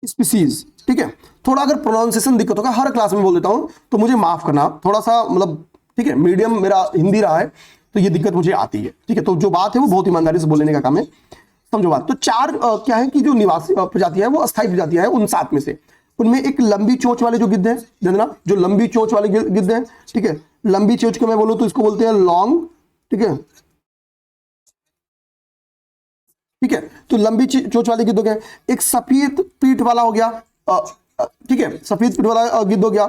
स्पीसीज। ठीक है, थोड़ा अगर प्रोनाउंसिएशन दिक्कत होगा, हर क्लास में बोल देता हूं तो मुझे माफ करना, थोड़ा सा मतलब, ठीक है, मीडियम मेरा हिंदी रहा है तो ये दिक्कत मुझे आती है। ठीक है, तो जो बात है वो बहुत ईमानदारी से बोलने का काम है, समझो बात। तो 4 क्या है कि जो निवासी प्रजातियां हैं वो अस्थायी प्रजातियां हैं उन 7 में से। उनमें एक लंबी चोंच वाले जो गिद्ध है, जानना जो लंबी चोंच वाले गिद्ध है। ठीक है, लंबी चोंच को मैं बोलूं तो इसको बोलते हैं लॉन्ग। ठीक है, ठीक है, तो लंबी चोंच वाले गिद्ध हो गया। एक सफेद पीठ वाला हो गया, ठीक है, सफेद पीठ वाला गिद्ध हो गया।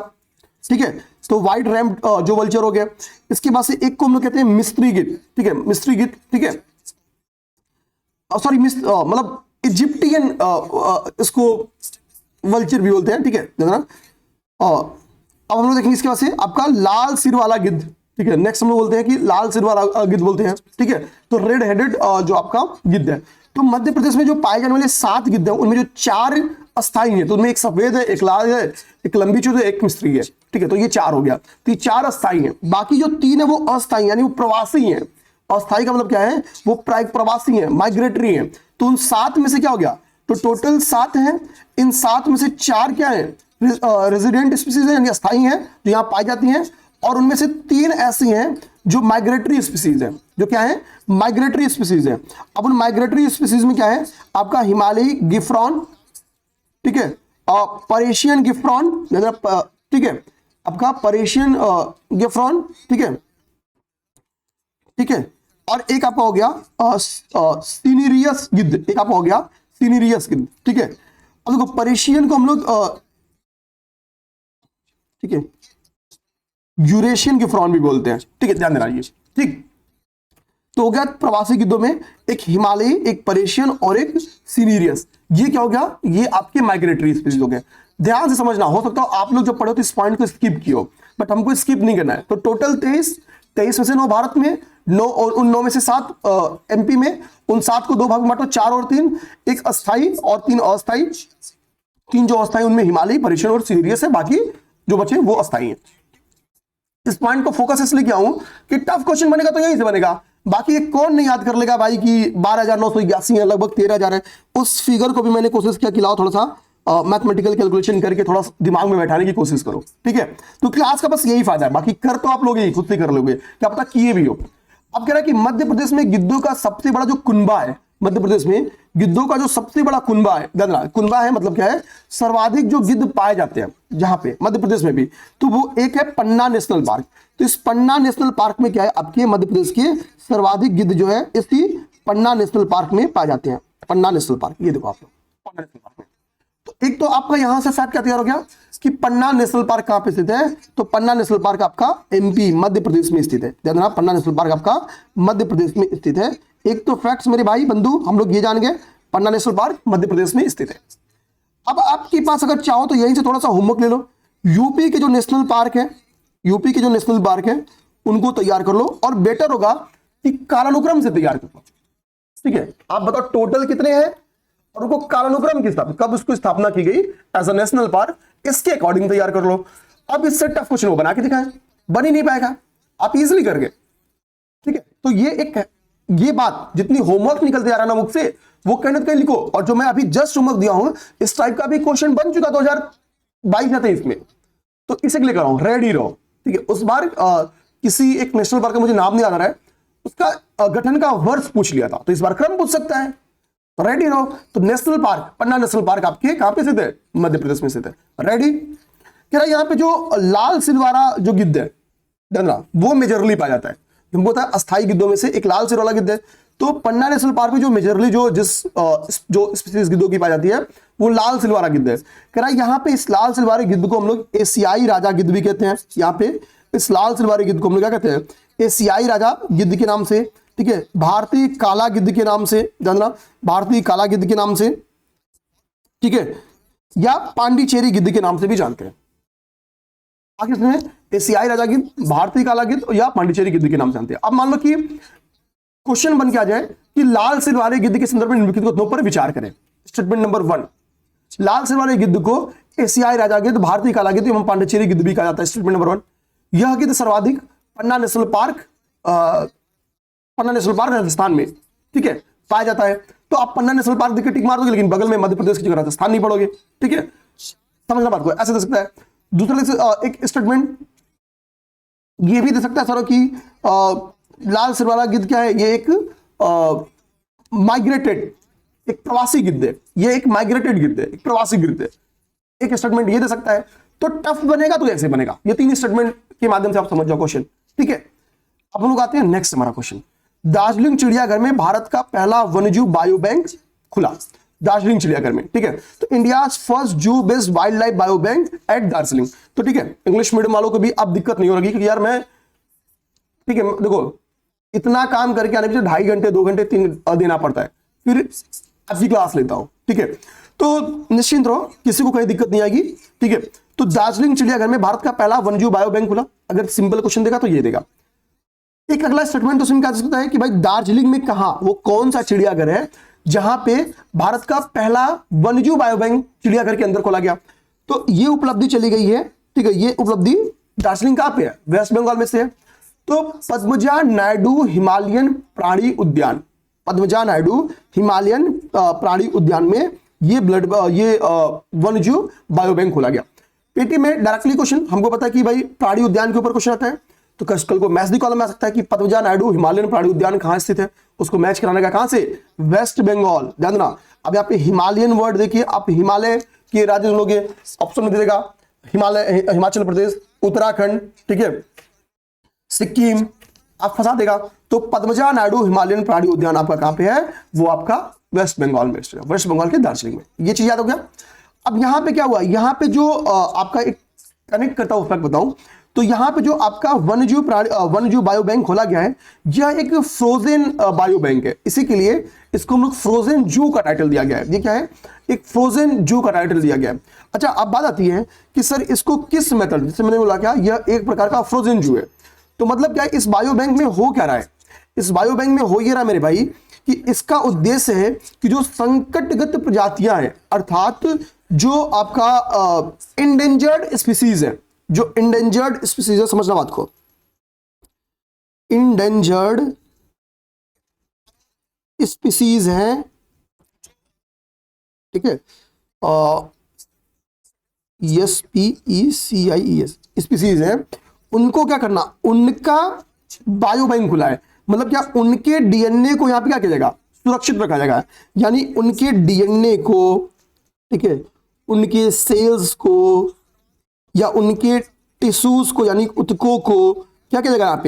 ठीक है, तो व्हाइट रैम्ड जो वल्चर हो गया। इसके बाद से एक को हम लोग कहते हैं मिस्त्री गिद्ध। ठीक है, मिस्त्री गिद्ध। ठीक है, सॉरी मतलब इजिप्टियन इसको वल्चर भी बोलते हैं। ठीक है, देखना अब हम लोग देखेंगे इसके बाद से आपका लाल सिर वाला गिद्ध। ठीक है, नेक्स्ट हम लोग बोलते हैं कि लाल सिर वाला गिद्ध बोलते हैं। ठीक है, तो रेड हेडेड जो आपका गिद्ध है। तो मध्य प्रदेश में जो पाए जाने वाले 7 गिद्ध हैं उनमें जो 4 अस्थायी है, तो उनमें एक सफेद है, एक लाल है, एक लंबी चोंच है, एक मिस्त्री है। ठीक है, तो ये 4 हो गया, तो ये 4 अस्थायी हैं। बाकी जो 3 है वो अस्थायी यानी वो प्रवासी हैं। अस्थायी का मतलब क्या है, वो प्रवासी हैं, माइग्रेटरी हैं। तो उन 7 में से क्या हो गया, तो टोटल 7 हैं। इन 7 में से 4 क्या है, रेजिडेंट स्पीसीज है यानी अस्थायी हैं जो यहाँ पाई जाती हैं, और उनमें से 3 ऐसी हैं जो माइग्रेटरी स्पीसीज है। जो क्या है, माइग्रेटरी स्पीसीज है। अब उन माइग्रेटरी स्पीसीज में क्या है, आपका हिमालयी गिफ्रॉन। ठीक है, परेशियन गिफ्रॉन। ठीक है, आपका परेशियन गिफ्रॉन। ठीक है, ठीक है, और एक आपका हो गया सीनिरियस गिद्ध, एक आपका हो गया सीनिरियस गिद्ध। ठीक है, अब देखो परेशियन को हम लोग ठीक है यूरेशियन गिफ्रॉन भी बोलते हैं। ठीक है, ध्यान देना ये। ठीक, तो हो गया प्रवासी गिद्धों में एक हिमालयी, एक परेशियन और एक सीनिरियस। ये क्या हो गया, ये आपके माइग्रेटरी स्पीसीज हो गए। ध्यान से समझना, हो सकता है आप लोग जब पढ़ो तो इस पॉइंट को स्किप किया, बट हमको स्किप नहीं करना है। तो टोटल 23 में से 9 भारत में, 9 और उन 9 में से 7 एमपी में। उन 7 को 2 भाग में बांटो, 4 और 3, एक अस्थायी और 3 अस्थायी। 3 जो अस्थायी उनमें हिमालयी, परेशियन और सीनिरियस है, बाकी जो बचे वो अस्थायी हैं। इस पॉइंट को फोकस इसलिए किया हूं कि टफ क्वेश्चन बनेगा तो यहीं से बनेगा। बाकी एक कौन नहीं याद कर लेगा भाई कि 12,981 है, लगभग 13,000 है। उस फिगर को भी मैंने कोशिश किया कि लाओ थोड़ा सा मैथमेटिकल कैलकुलेशन करके थोड़ा दिमाग में बैठाने की कोशिश करो। ठीक है, तो क्लास का बस यही फायदा है, बाकी कर तो आप लोग ही खुद से कर लोगे, क्या पता किए भी हो। अब कह रहा है कि मध्य प्रदेश में गिद्धों का सबसे बड़ा जो कुनबा है, मध्य प्रदेश में गिद्धों का जो सबसे बड़ा कुनबा है, कुनबा है मतलब क्या है, सर्वाधिक जो गिद्ध पाए जाते हैं जहां पे मध्य प्रदेश में भी, तो वो एक है पन्ना नेशनल पार्क। तो इस पन्ना नेशनल पार्क में क्या है, आपके मध्य प्रदेश के सर्वाधिक गिद्ध जो है इसी पन्ना नेशनल पार्क में पाए जाते हैं। पन्ना नेशनल पार्क, ये देखो आप लोग पन्ना नेशनल पार्क में। तो एक तो आपका यहां से फैक्ट क्या तैयार हो गया कि पन्ना नेशनल पार्क कहां पे स्थित है, तो पन्ना नेशनल पार्क आपका एमपी मध्य प्रदेश में स्थित है। ध्यान देना, पन्ना नेशनल पार्क आपका मध्य प्रदेश में स्थित है। एक तो फैक्ट्स मेरे भाई बंधु हम लोग ये जान गए, पन्ना नेशनल पार्क मध्य प्रदेश में स्थित है। अब आपके पास अगर चाहो तो यहीं से थोड़ा सा होमवर्क ले लो। यूपी के जो नेशनल पार्क है, यूपी के जो नेशनल पार्क है उनको तैयार कर लो, और बेटर होगा कि कालानुक्रम से तैयार कर लो। ठीक है, आप बताओ टोटल कितने हैं और उनको कालानुक्रम की स्थापना, कब उसको स्थापना की गई एज अ नेशनल पार्क, इसके अकॉर्डिंग तैयार कर लो। अब इससे टफ क्वेश्चन वो बना के दिखाएं, बन ही नहीं पाएगा, आप इजिली कर गए। ठीक है, तो ये बात जितनी होमवर्क निकलते आ रहा ना मुख से, वो कहने तो कहीं लिखो। और जो मैं अभी जस्ट होमवर्क दिया हूं, इस टाइप का भी क्वेश्चन बन चुका 2022 या 23 में, तो इसे क्लिक कर रहा हूं, रेडी रहो। ठीक है, उस बार किसी एक नेशनल पार्क का मुझे नाम नहीं आ रहा है, उसका गठन का वर्ष पूछ लिया था, तो इस बार क्रम पूछ सकता है, तो रेडी रहो। तो नेशनल पार्क, पन्ना नेशनल पार्क आपके कहां पे स्थित है, मध्य प्रदेश में स्थित है। रेडी, कह रहा है यहां पे जो लाल सिर वाला जो गिद्ध है डंगरा, वो मेजरली पाया जाता है। हमको पता है अस्थायी गिद्धों में से एक लाल सिर वाला गिद्ध है। तो पन्ना नेशनल पार्क में जो मेजरली जो स्पीसीज गिद्धों की पाई जाती है वो लाल सिर वाला गिद्ध है। कह रहा है यहाँ पे इस लाल सिर वाले गिद्ध को हम लोग एशियाई राजा गिद्ध भी कहते हैं। यहाँ पे इस लाल सिर वाले गिद्ध को हम लोग क्या कहते हैं, एशियाई राजा गिद्ध के नाम से ठीक है, भारतीय काला गिद्ध के नाम से, जानना, भारतीय काला गिद्ध के नाम से, ठीक है, या पांडिचेरी गिद्ध के नाम से भी जानते हैं। आगे इसमें एशियाई राजा गिद्ध, भारतीय काला गिद्ध या पांडिचेरी गिद्ध के नाम से जानते हैं। अब मान लो कि क्वेश्चन बन के आ जाए कि लाल सिर वाले गिद्ध के संदर्भ में निम्नलिखित कथनों पर विचार करें। स्टेटमेंट नंबर 1, लाल सिर वाले गिद्ध को एशियाई राजा गिद्ध, भारतीय काला गिद्ध एवं पांडिचेरी गिद्ध भी कहा जाता है। स्टेटमेंट नंबर 1, यह गिद्ध सर्वाधिक पन्ना नेशनल पार्क राजस्थान में, ठीक है, पाया जाता है। तो आप पन्ना नेशनल पार्क देख के टिक मार दोगे, लेकिन बगल में मध्य प्रदेश की जगह राजस्थान नहीं पढ़ोगे, ठीक है, समझना बात को, ऐसे दे सकता है। दूसरा एक स्टेटमेंट ये भी दे सकता है सर कि लाल सिर वाला गिद्ध क्या है, ये एक माइग्रेटेड, एक प्रवासी गिद्ध है, ये एक माइग्रेटेड गिद्ध है, एक प्रवासी गिद्ध है। एक स्टेटमेंट ये दे सकता है। तो टफ बनेगा तो ऐसे बनेगा। ये 3 स्टेटमेंट के माध्यम से आप समझ जाओ क्वेश्चन, ठीक है। अब हम लोग आते हैं नेक्स्ट हमारा क्वेश्चन। दार्जिलिंग चिड़ियाघर में भारत का पहला वन्यजीव बायो बैंक खुला, दार्जिलिंग चिड़ियाघर में, ठीक है। तो इंडिया फर्स्ट जू based wild life bio bank at Darjeeling. तो ठीक है, इंग्लिश मीडियम वालों को भी अब दिक्कत नहीं हो रही कि यार मैं, ठीक है, देखो इतना काम करके आने पीछे 2.5 घंटे 2 घंटे 3 देना पड़ता है, फिर अच्छी क्लास लेता हूं, ठीक है। तो निश्चिंत रहो, किसी को कोई दिक्कत नहीं आएगी, ठीक है। तो दार्जिलिंग चिड़ियाघर में भारत का पहला वन्यजीव बायो बैंक खुला। अगर सिंपल क्वेश्चन देगा तो ये देगा। एक अगला स्टेटमेंट तो क्या सकता है कि भाई दार्जिलिंग में कहां, वो कौन सा चिड़ियाघर है जहां पे भारत का पहला वन्यजीव बायो बैंक चिड़ियाघर के अंदर खोला गया। तो ये उपलब्धि चली गई है, ठीक है। ये उपलब्धि दार्जिलिंग कहां पे है, वेस्ट बंगाल में से है। तो पद्मजा नायडू हिमालयन प्राणी उद्यान, पद्मजा नायडू हिमालयन प्राणी उद्यान में ये वन्यजीव बायो बैंक खोला गया। पेटी में डायरेक्टली क्वेश्चन हमको पता है कि भाई प्राणी उद्यान के ऊपर क्वेश्चन आता है, तो कल को मैच दी कॉलम में आ सकता है कि पद्मजा नायडू हिमालयन प्राणी उद्यान कहां स्थित है, उसको मैच कराने का कहां से, वेस्ट बंगाल। ध्यान देना, अब यहाँ पे हिमालयन वर्ड देखिए, आप हिमालय के राज्य लोगे, ऑप्शन में दे देगा हिमालय, हिमाचल प्रदेश, उत्तराखंड, ठीक है, सिक्किम, आप फंसा देगा। तो पद्मजा नायडू हिमालयन प्राणी उद्यान आपका कहां पे है, वो आपका वेस्ट बंगाल में, वेस्ट बंगाल के दार्जिलिंग में। ये चीज याद हो गया। अब यहां पे क्या हुआ, यहां पे जो आपका एक कनेक्ट करता हूं फैक्ट बताऊं, तो यहां पे जो आपका वन्यजीव बायो बैंक खोला गया है, यह एक फ्रोजन बायो बैंक है। इसी के लिए इसको हम लोग फ्रोजन जू का टाइटल दिया गया है। ये क्या है, एक फ्रोजन जू का टाइटल दिया गया है। अच्छा, अब बात आती है कि सर इसको किस मेथड, जैसे मैंने बोला क्या, यह एक प्रकार का फ्रोजन जू है, तो मतलब क्या है, इस बायो बैंक में हो क्या रहा है, इस बायो बैंक में हो ये रहा मेरे भाई कि इसका उद्देश्य है कि जो संकटगत प्रजातियां हैं, अर्थात जो आपका इंडेंजर्ड स्पीसीज है, जो इंडेंजर्ड स्पीसीज है, समझना बात को, इंडेंजर्ड स्पीसीज है, ठीक है, SPECIES स्पीसीज है, उनको क्या करना, उनका बायो बैंक खुला है। मतलब क्या, उनके डीएनए को यहां पे क्या किया जाएगा, सुरक्षित रखा जाएगा। यानी उनके डीएनए को, ठीक है, उनके सेल्स को या उनके टिश्यूज को, यानी उत्तकों को क्या किया जाएगा,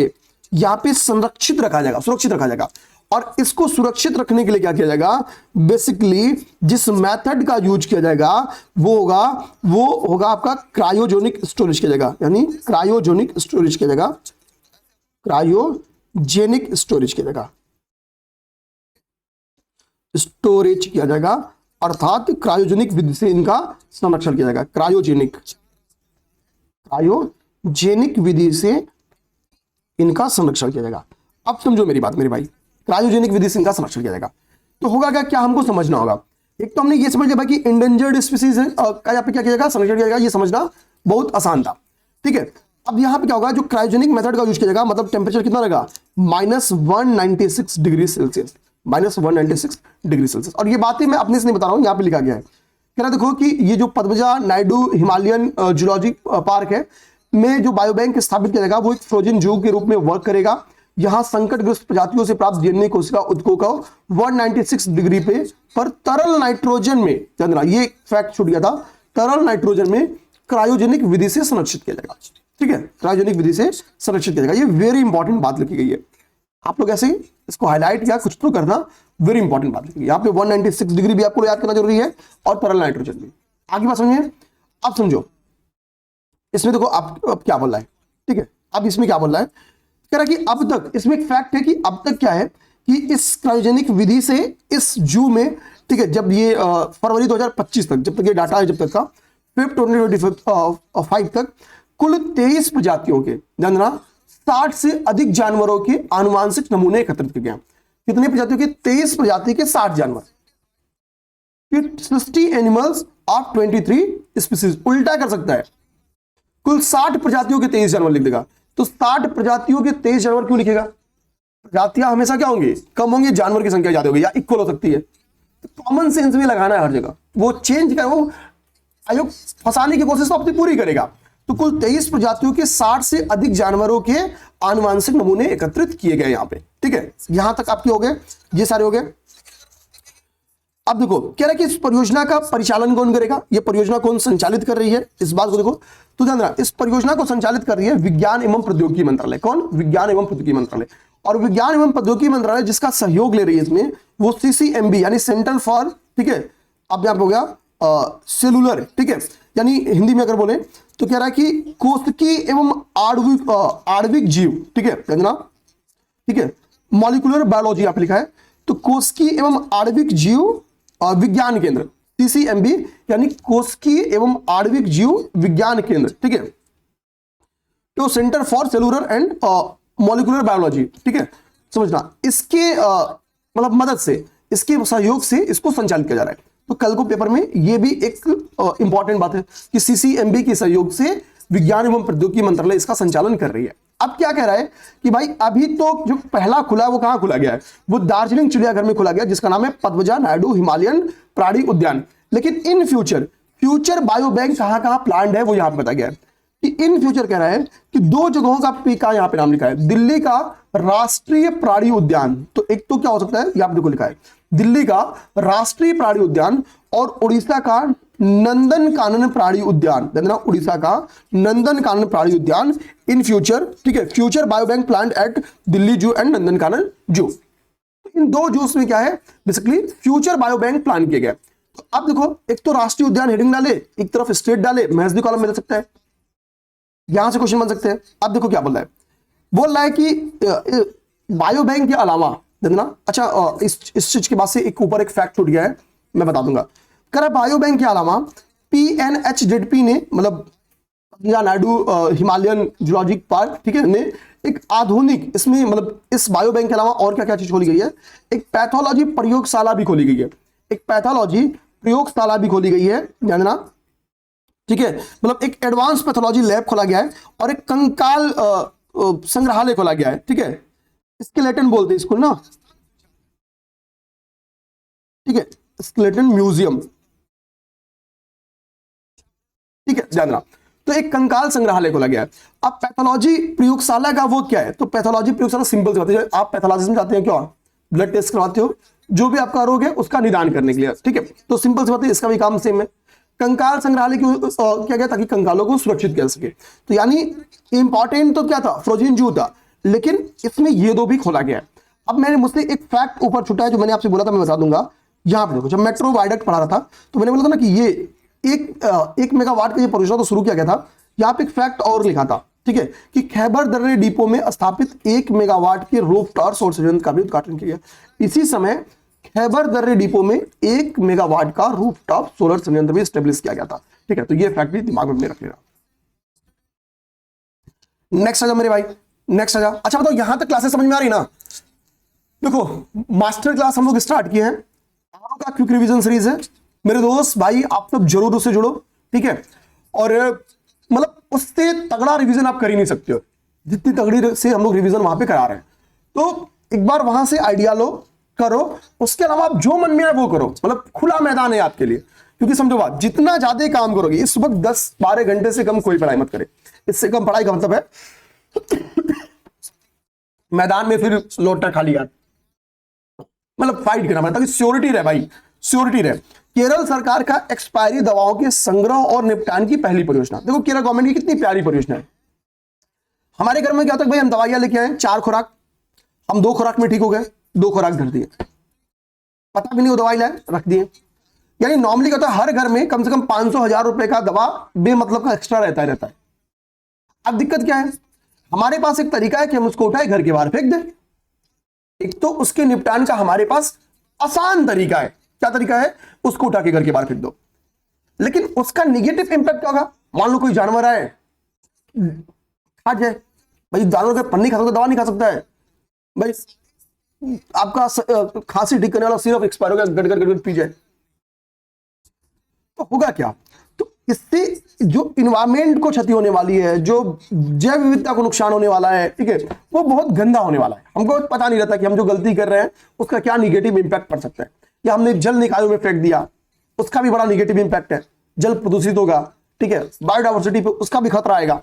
यहाँ पे संरक्षित रखा जाएगा, सुरक्षित रखा जाएगा। और इसको सुरक्षित रखने के लिए क्या किया जाएगा, बेसिकली जिस मेथड का यूज किया जाएगा वो होगा आपका क्रायोजेनिक स्टोरेज किया जाएगा, यानी क्रायोजेनिक स्टोरेज किया जाएगा, क्रायोजेनिक स्टोरेज किया जाएगा, स्टोरेज किया जाएगा, अर्थात क्रायोजेनिक विधि से इनका संरक्षण किया जाएगा। क्रायोजेनिक विधि से इनका संरक्षण किया जाएगा। अब समझो मेरी बात मेरे भाई, क्रायोजेनिक विधि से इनका संरक्षण किया जाएगा। तो होगा क्या हमको समझना होगा, एक तो हमने ये समझ लिया भाई कि इंडेंजर्ड स्पीसीज है, यहाँ पे क्या किया जाएगा, संरक्षण किया जाएगा, ये समझना बहुत आसान था, ठीक है। अब यहाँ पे क्या होगा, जो क्रायोजेनिक मेथड का यूज किया जाएगा, मतलब टेम्परेचर कितना रहेगा, -196 डिग्री सेल्सियस, -196 डिग्री सेल्सियस। और ये बातें मैं अपने से नहीं बता रहा हूँ, यहाँ पे लिखा गया है। कह रहा देखो कि ये जो Padmaja Naidu Himalayan zoological park है में जो बायो बैंक स्थापित किया जाएगा, वो एक फ्रोजन जू के रूप में वर्क करेगा। यहां संकटग्रस्त प्रजातियों से प्राप्त डीएनए कोशिका उत्तकों को 196 डिग्री पे पर तरल नाइट्रोजन में, चंद्रा ये फैक्ट छूट गया था, तरल नाइट्रोजन में क्रायोजेनिक विधि से संरक्षित किया जाएगा, ठीक है, क्रायोजेनिक विधि से संरक्षित किया जाएगा। ये वेरी इंपॉर्टेंट बात लिखी गई है, आप लोग ऐसे इसको हाईलाइट या कुछ तो करना, वेरी इंपॉर्टेंट बात लिखी गई। यहाँ पे 196 डिग्री भी आपको याद करना जरूरी है, और तरल नाइट्रोजन भी। आगे बात समझिए। अब समझो इसमें देखो अब क्या बोल रहा है, ठीक है। अब इसमें क्या बोल रहा है, कह रहा कि अब तक, इसमें एक फैक्ट है कि अब तक क्या है कि इस क्रायोजेनिक विधि से इस जू में, ठीक है, जब ये फरवरी 2025 तक, जब तक ये डाटा है, जब तक का 5 2025 तक कुल 23 प्रजातियों के, जानना 60 से अधिक जानवरों के आनुवांशिक नमूने एकत्रित किए गए। कितनी प्रजातियों के? 23 प्रजाति के 60 जानवर, 60 एनिमल्स ऑफ 23 स्पीसीज। उल्टा कर सकता है, कुल 60 प्रजातियों के 23 जानवर लिख देगा। तो 60 प्रजातियों के 23 जानवर क्यों लिखेगा? प्रजातियां हमेशा क्या होंगी? कम होंगी, जानवर की संख्या ज्यादा होगी या इक्वल हो सकती है। तो कॉमन सेंस भी लगाना है हर जगह, वो चेंज कर, वो आयोग फंसाने की कोशिश तो अपनी पूरी करेगा। तो कुल 23 प्रजातियों के 60 से अधिक जानवरों के आनुवांशिक नमूने एकत्रित किए गए यहां पे, ठीक है। यहां तक आपके हो गए, ये सारे हो गए। अब देखो कह रहा है कि इस परियोजना का परिचालन कौन करेगा, ये परियोजना कौन संचालित कर रही है, इस बात को देखो। तो ध्यान रखना, इस परियोजना को संचालित कर रही है विज्ञान एवं प्रौद्योगिकी मंत्रालय। कौन? विज्ञान एवं प्रौद्योगिकी मंत्रालय। और विज्ञान एवं प्रौद्योगिकी मंत्रालय जिसका सहयोग ले रही है इसमें, वो CCMB यानी सेंटर फॉर, ठीक है, अब यहां पे हो गया सेलुलर, ठीक है, यानी हिंदी में अगर बोले तो कह रहा है कि कोशिकी एवं आणविक जीव, ठीक है, समझना, ठीक है, मॉलिक्यूलर बायोलॉजी आप लिखा है। तो कोशिकी एवं आणविक जीव विज्ञान केंद्र, CCMB यानी कोशिकी एवं आणविक जीव विज्ञान केंद्र, ठीक है, तो centre for cellular and molecular biology, ठीक है, समझना। इसके मतलब मदद से, इसके सहयोग से इसको संचालित किया जा रहा है। तो कल को पेपर में ये भी एक इंपॉर्टेंट बात है कि CCMB के सहयोग से विज्ञान एवं प्रौद्योगिकी मंत्रालय इसका संचालन कर रही है। अब क्या कह रहा है कि भाई अभी तो जो पहला खुला वो कहां खुला गया है? वो दार्जिलिंग चिड़ियाघर में खुला गया, जिसका नाम है पद्मजा नायडू हिमालयन प्राणी उद्यान। लेकिन इन फ्यूचर बायो बैंक कहां कहां प्लान्ड है वो यहां पे बताया गया है कि इन फ्यूचर कह रहा है कि 2 जगहों का यहां पे नाम लिखा है। दिल्ली का राष्ट्रीय प्राणी उद्यान, तो एक तो क्या हो सकता है, यहां पे देखो लिखा है दिल्ली का राष्ट्रीय प्राणी उद्यान, और उड़ीसा का नंदन कानन प्राणी उद्यान, उड़ीसा का नंदन कानन प्राणी उद्यान इन फ्यूचर, ठीक है, future bio bank plant at Delhi जू एंड नंदन कानन जू। इन 2 जूस में क्या है, basically future bio bank plan किए गए। तो अब देखो, एक तो राष्ट्रीय उद्यान हेडिंग डाले, एक तरफ स्टेट डाले, महज भी कॉलम में दे सकता है, यहां से क्वेश्चन बन सकते हैं। अब देखो क्या बोल रहा है, बोल रहा है कि बायो बैंक के अलावा देखना, अच्छा इस चीज के बाद से एक ऊपर एक फैक्ट छूट गया है, मैं बता दूंगा। कर बायो बैंक के अलावा PNHZP ने, मतलब नायडू हिमालयन जूलॉजिक पार्क, ठीक है, ने एक आधुनिक, इसमें मतलब इस बायो बैंक के अलावा और क्या क्या चीज खोली गई है, एक पैथोलॉजी प्रयोगशाला भी खोली गई है, एक पैथोलॉजी प्रयोगशाला भी खोली गई है, जानना, ठीक है, मतलब एक एडवांस पैथोलॉजी लैब खोला गया है, और एक कंकाल संग्रहालय खोला गया है, ठीक है, स्केलेटन बोलते हैं इसको ना, ठीक है, स्केलेटन म्यूजियम, ठीक है, ध्यान रखना। तो एक कंकाल संग्रहालय खोला गया है। अब पैथोलॉजी प्रयोगशाला का वो क्या है, तो पैथोलॉजी प्रयोगशाला सिंपल से बात है, आप पैथोलॉजिस्ट में जाते हैं, क्या ब्लड टेस्ट करवाते हो, जो भी आपका रोग है उसका निदान करने के लिए, ठीक है, तो सिंपल से बात है, इसका भी काम सेम है। कंकाल संग्रहालय क्यों क्या गया, ताकि कंकालों को सुरक्षित किया सके। तो यानी इंपॉर्टेंट तो क्या था, फ्रोजन जू था, लेकिन इसमें ये 2 भी खोला गया है। अब मैंने मुझसे एक फैक्ट ऊपर छुटा है जो मैंने आपसे बोला था, मैं बता दूंगा। यहां पे देखो, जब मेट्रो वायडक्ट पढ़ा रहा था तो मैंने बोला था ना कि ये 1 मेगावाट का ये परियोजना तो शुरू किया गया था। यहां पे एक फैक्ट और लिखा था, ठीक है, कि खैबर दर्रे डिपो में स्थापित 1 मेगावाट के रूफटॉप सौर संयंत्र का भी उद्घाटन किया गया। इसी समय खैबर दर्रे डिपो में 1 मेगावाट का रूफटॉप सोलर संयंत्र भी स्टेब्लिश किया गया था, ठीक है। तो ये फैक्ट भी दिमाग में रख लेना। नेक्स्ट आ जाओ मेरे भाई, नेक्स्ट आ जाओ। अच्छा बताओ, यहां तक क्लासेस समझ में आ रही ना? देखो, मास्टर क्लास हम लोग स्टार्ट किए हैं, आरओ का क्विक रिवीजन सीरीज है मेरे दोस्त भाई, आप सब जरूर उससे जुड़ो, ठीक है। और मतलब उससे तगड़ा रिवीजन आप कर ही नहीं सकते हो जितनी तगड़ी से हम लोग रिवीजन वहां पे करा रहे हैं। तो एक बार वहां से आइडिया लो, करो, उसके अलावा आप जो मन में आए वो करो, मतलब खुला मैदान है आपके लिए। क्योंकि समझो बात, जितना ज्यादा काम करोगे, इस वक्त 10-12 घंटे से कम कोई पढ़ाई मत करे, इससे कम पढ़ाई का मतलब है मैदान में फिर लोटा खाली यार, मतलब फाइट करना पड़ता है, श्योरिटी रहे भाई, श्योरिटी रहे। केरल सरकार का एक्सपायरी दवाओं के संग्रह और निपटान की पहली परियोजना। देखो केरल गवर्नमेंट की कितनी प्यारी परियोजना है। हमारे घर में क्या होता है भाई, हम दवाइयां लेके आए 4 खुराक, हम 2 खुराक में ठीक हो गए, 2 खुराक धर दिए, पता भी नहीं वो दवाई लाए रख दिए। यानी नॉर्मली क्या होता है, हर घर में कम से कम 500-1000 रुपए का दवा बेमतलब का एक्स्ट्रा रहता है। अब दिक्कत क्या है, हमारे पास एक तरीका है कि हम उसको उठाए घर के बाहर फेंक दें। एक तो उसके निपटान का हमारे पास आसान तरीका है। क्या तरीका है? उसको उठा के घर के बाहर फेंक दो। लेकिन उसका निगेटिव इंपैक्ट क्या होगा? मान लो कोई जानवर आए खा जाए। भाई जानवर का पन्नी खा सकता है, दवा नहीं खा सकता है। भाई आपका खांसी ठीक करने वाला सिर्फ एक्सपायर हो गया, गड़गड़ गड़गड़ पी जाए तो होगा क्या? तो इससे जो इन्वायरमेंट को क्षति होने वाली है, जो जैव विविधता को नुकसान होने वाला है, ठीक है, वो बहुत गंदा होने वाला है। हमको पता नहीं रहता कि हम जो गलती कर रहे हैं उसका क्या निगेटिव इंपैक्ट पड़ सकता है। या हमने जल निकायों में फेंक दिया, उसका भी बड़ा निगेटिव इंपैक्ट है, जल प्रदूषित होगा, ठीक है, बायोडाइवर्सिटी पे उसका भी खतरा आएगा।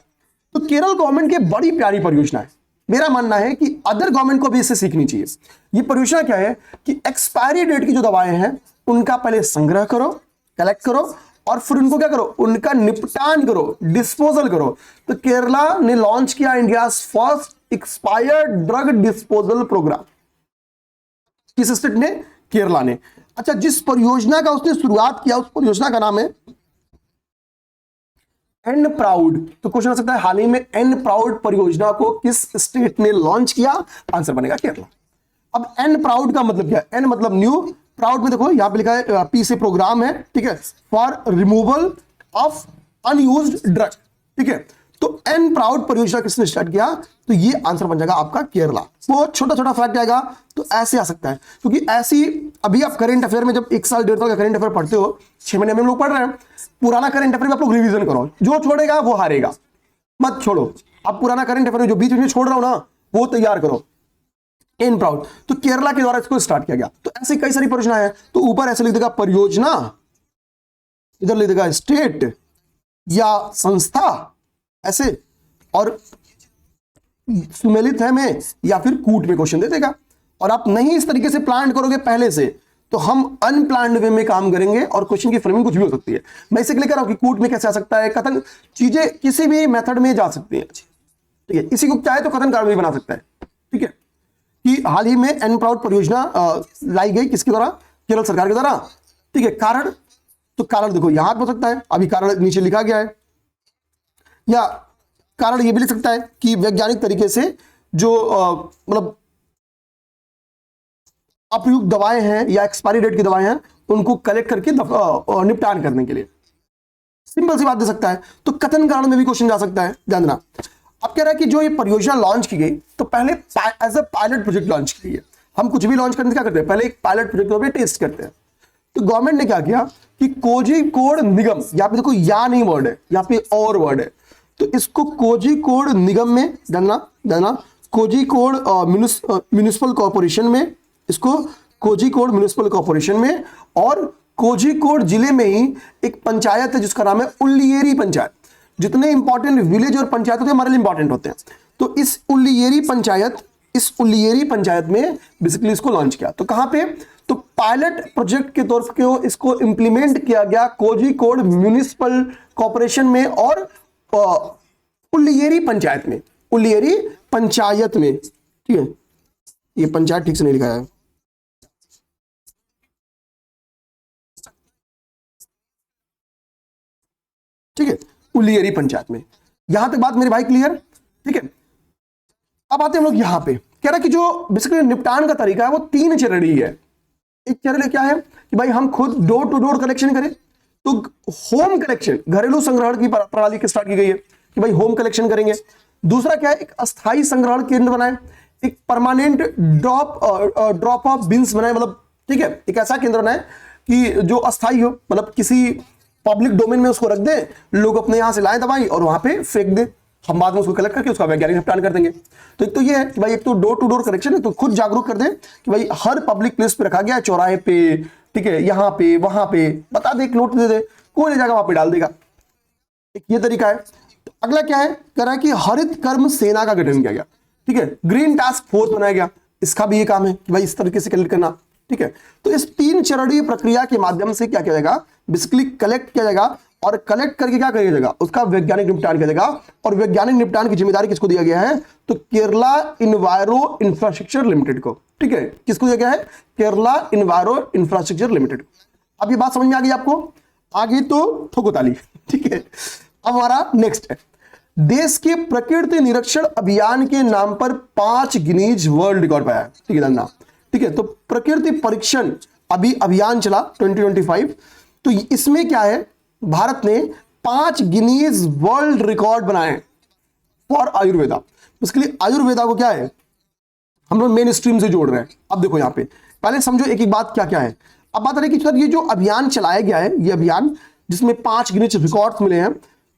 तो केरल गवर्नमेंट की बड़ी प्यारी परियोजना है। मेरा मानना है कि अदर गवर्नमेंट को भी इससे सीखनी चाहिए। ये परियोजना क्या है कि एक्सपायरी डेट की जो दवाएं हैं उनका पहले संग्रह करो, कलेक्ट करो और फिर उनको क्या करो, उनका निपटान करो, डिस्पोजल करो। तो केरला ने लॉन्च किया India first expired drug disposal program. किस स्टेट ने? केरला ने। अच्छा, जिस परियोजना का उसने शुरुआत किया उस परियोजना का नाम है एंड प्राउड। तो क्वेश्चन आ सकता है हाल ही में एंड प्राउड परियोजना को किस स्टेट ने लॉन्च किया? आंसर बनेगा केरला। अब एंड प्राउड का मतलब क्या है? एंड मतलब न्यू, प्राउड में देखो यहां पे लिखा है पी से प्रोग्राम है, ठीक है, for removal of unused drug, ठीक है। तो एंड प्राउड परियोजना किसने स्टार्ट किया? तो ये आंसर बन जाएगा आपका केरला। बहुत छोटा छोटा फैक्ट आएगा तो ऐसे आ सकता है, क्योंकि ऐसी अभी आप करंट अफेयर में जब 1 साल 1.5 साल का करंट अफेयर पढ़ते हो, 6 महीने में हम लोग पढ़ रहे हैं, पुराना करंट अफेयर में आप लोग रिवीजन करो। जो छोड़ेगा वो हारेगा, मत छोड़ो। आप पुराना करंट अफेयर जो बीच में छोड़ रहा हो ना, वो तैयार करो। इन प्राउड तो केरला के द्वारा इसको स्टार्ट किया गया। तो ऐसी कई सारी परियोजना है। तो ऊपर ऐसे लिख देगा परियोजना, इधर लिख देगा स्टेट या संस्था ऐसे, और सुमेलित है में या फिर कूट में क्वेश्चन दे देगा। और आप नहीं इस तरीके से प्लान करोगे पहले से तो हम अनप्लान्ड वे में काम करेंगे और क्वेश्चन की फ्रेमिंग कुछ भी हो सकती है। मैं इसे क्लिक कर रहा हूं कि कूट में कैसे आ सकता है, कथन, चीजें किसी भी मेथड में जा सकती है, ठीक है। इसी को चाहे तो कथन कारण भी बना सकता है, ठीक है। कि हाल ही में एंड प्राउड परियोजना लाई गई किसके द्वारा? केरल सरकार के द्वारा, ठीक है। कारण, तो कारण देखो यहां हो सकता है, अभी कारण नीचे लिखा गया है, या कारण ये भी लिख सकता है कि वैज्ञानिक तरीके से जो मतलब अप्रयुक्त दवाएं हैं या एक्सपायरी डेट की दवाएं हैं उनको कलेक्ट करके निपटान करने के लिए सिंपल सी बात दे सकता है। तो कथन कारण में भी क्वेश्चन जा सकता है, ध्यान देना। अब कह रहा है कि जो ये परियोजना लॉन्च की गई तो पहले as a pilot project launch की गई है। हम कुछ भी लॉन्च करने से क्या करते हैं? पहले एक पायलट प्रोजेक्ट पे टेस्ट करते हैं। तो गवर्नमेंट ने क्या किया कि कोझिकोड निगम, यहाँ पे देखो या नहीं वर्ड है, यहाँ पे और वर्ड है, तो इसको कोझिकोड निगम में डालना, कोझिकोड म्युनिसिपल कॉर्पोरेशन में, इसको कोझिकोड म्युनिसिपल कॉर्पोरेशन में, और कोझिकोड जिले में ही एक पंचायत है जिसका नाम है उल्लियेरी पंचायत। जितने इंपॉर्टेंट विलेज और पंचायत होते हैं हमारे लिए इंपॉर्टेंट होते हैं। तो इस उल्लियेरी पंचायत में बेसिकली इसको लॉन्च किया। तो कहां पे? तो पायलट प्रोजेक्ट के तौर पे इसको इंप्लीमेंट किया गया कोझिकोड म्युनिसिपल कॉर्पोरेशन में और उल्लियेरी पंचायत में, उल्लियेरी पंचायत में, ठीक है। ये पंचायत ठीक से नहीं लिखा है, ठीक है, उल्लियेरी पंचायत में। यहां तक बात मेरे भाई क्लियर, ठीक है। अब आते हैं हम लोग यहां पे, कह रहा है कि जो बेसिकली निपटान का तरीका है वो 3 चरणीय है। एक चरण क्या है कि भाई हम खुद डोर टू डोर कलेक्शन करें, तो होम कलेक्शन, घरेलू संग्रहण की प्रणाली की स्टार्ट की गई है कि भाई होम कलेक्शन करेंगे। दूसरा क्या है, एक अस्थायी संग्रहण केंद्र बनाए, एक परमानेंट ड्रॉप ऑफ बिन्स बनाए, मतलब ठीक है, एक ऐसा केंद्र बनाए कि जो अस्थायी हो, मतलब किसी पब्लिक डोमेन में उसको रख दे, लोग अपने यहां से लाए दवाई और वहां पे फेंक दे, हम बाद में उसको कलेक्ट करके उसका वैज्ञानिक निपटान कर देंगे। तो एक तो ये है कि भाई एक तो डोर टू डोर कलेक्शन है, तो खुद जागरूक कर दे कि भाई हर पब्लिक प्लेस पे रखा गया है, चौराहे पे, ठीक है, यहाँ पे, वहां पे, बता दे, एक नोट दे दे, कोई ले जाएगा वहां पे डाल देगा। एक ये तरीका है। तो अगला क्या है, कह रहा है कि हरित कर्म सेना का गठन किया गया, ठीक है, ग्रीन टास्क फोर्स बनाया गया, इसका भी ये काम है कि भाई इस तरीके से कलेक्ट करना, ठीक है। तो इस 3 चरणीय प्रक्रिया के माध्यम से क्या किया जाएगा, बेसिकली कलेक्ट किया जाएगा, और कलेक्ट करके क्या किया जाएगा, उसका वैज्ञानिक निपटान किया जाएगा। और वैज्ञानिक निपटान की जिम्मेदारी किसको दिया गया है, तो केरला इन्वायरो इंफ्रास्ट्रक्चर लिमिटेड को, ठीक है, किसको दिया गया है, केरला इन्वायरो इंफ्रास्ट्रक्चर लिमिटेड। अब ये बात समझ में आ गई आपको? आगे तो ठोको ताली, ठीक है। अब हमारा नेक्स्ट है, देश के प्रकृति निरीक्षण अभियान के नाम पर 5 गिनीज वर्ल्ड रिकॉर्ड पाया है। ठीक है धन्यवाद। ठीक है, तो प्रकृति परीक्षण अभी अभियान चला 2025, तो इसमें क्या है, भारत ने 5 गिनीज वर्ल्ड रिकॉर्ड बनाए फॉर आयुर्वेदा। उसके लिए आयुर्वेदा को क्या है, हम लोग मेन स्ट्रीम से जोड़ रहे हैं। अब देखो यहाँ पे पहले समझो एक एक बात क्या क्या है। अब बात है कि सर ये जो अभियान चलाया गया है, ये अभियान जिसमें 5 गिनीज रिकॉर्ड्स मिले हैं,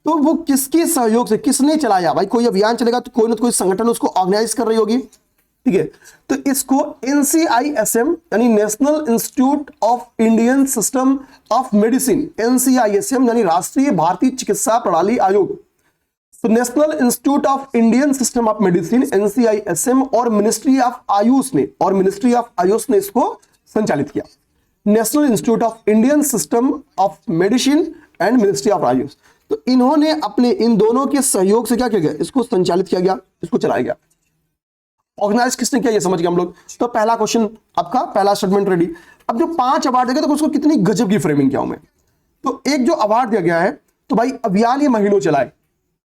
तो वो किसके सहयोग से, किसने चलाया? भाई कोई अभियान चलेगा तो कोई ना कोई संगठन उसको ऑर्गेनाइज कर रही होगी। ठीक है, तो इसको NCISM यानी national institute of Indian system of medicine, NCISM यानी राष्ट्रीय भारतीय चिकित्सा प्रणाली आयोग, तो national institute of Indian system of medicine NCISM और मिनिस्ट्री ऑफ आयुष ने इसको संचालित किया। National institute of Indian system of medicine and ministry of Ayush, तो इन्होंने अपने इन दोनों के सहयोग से क्या किया गया, इसको संचालित किया गया, इसको चलाया गया। ऑर्गेनाइज किसने किया ये समझ गए हम लोग। तो पहला क्वेश्चन आपका, पहला स्टेटमेंट रेडी। अब जो 5 अवार्ड देगा तो उसको कितनी गजब की फ्रेमिंग किया हूं मैं। तो एक जो अवार्ड दिया गया है, तो भाई अभियान ये महीनों चला है,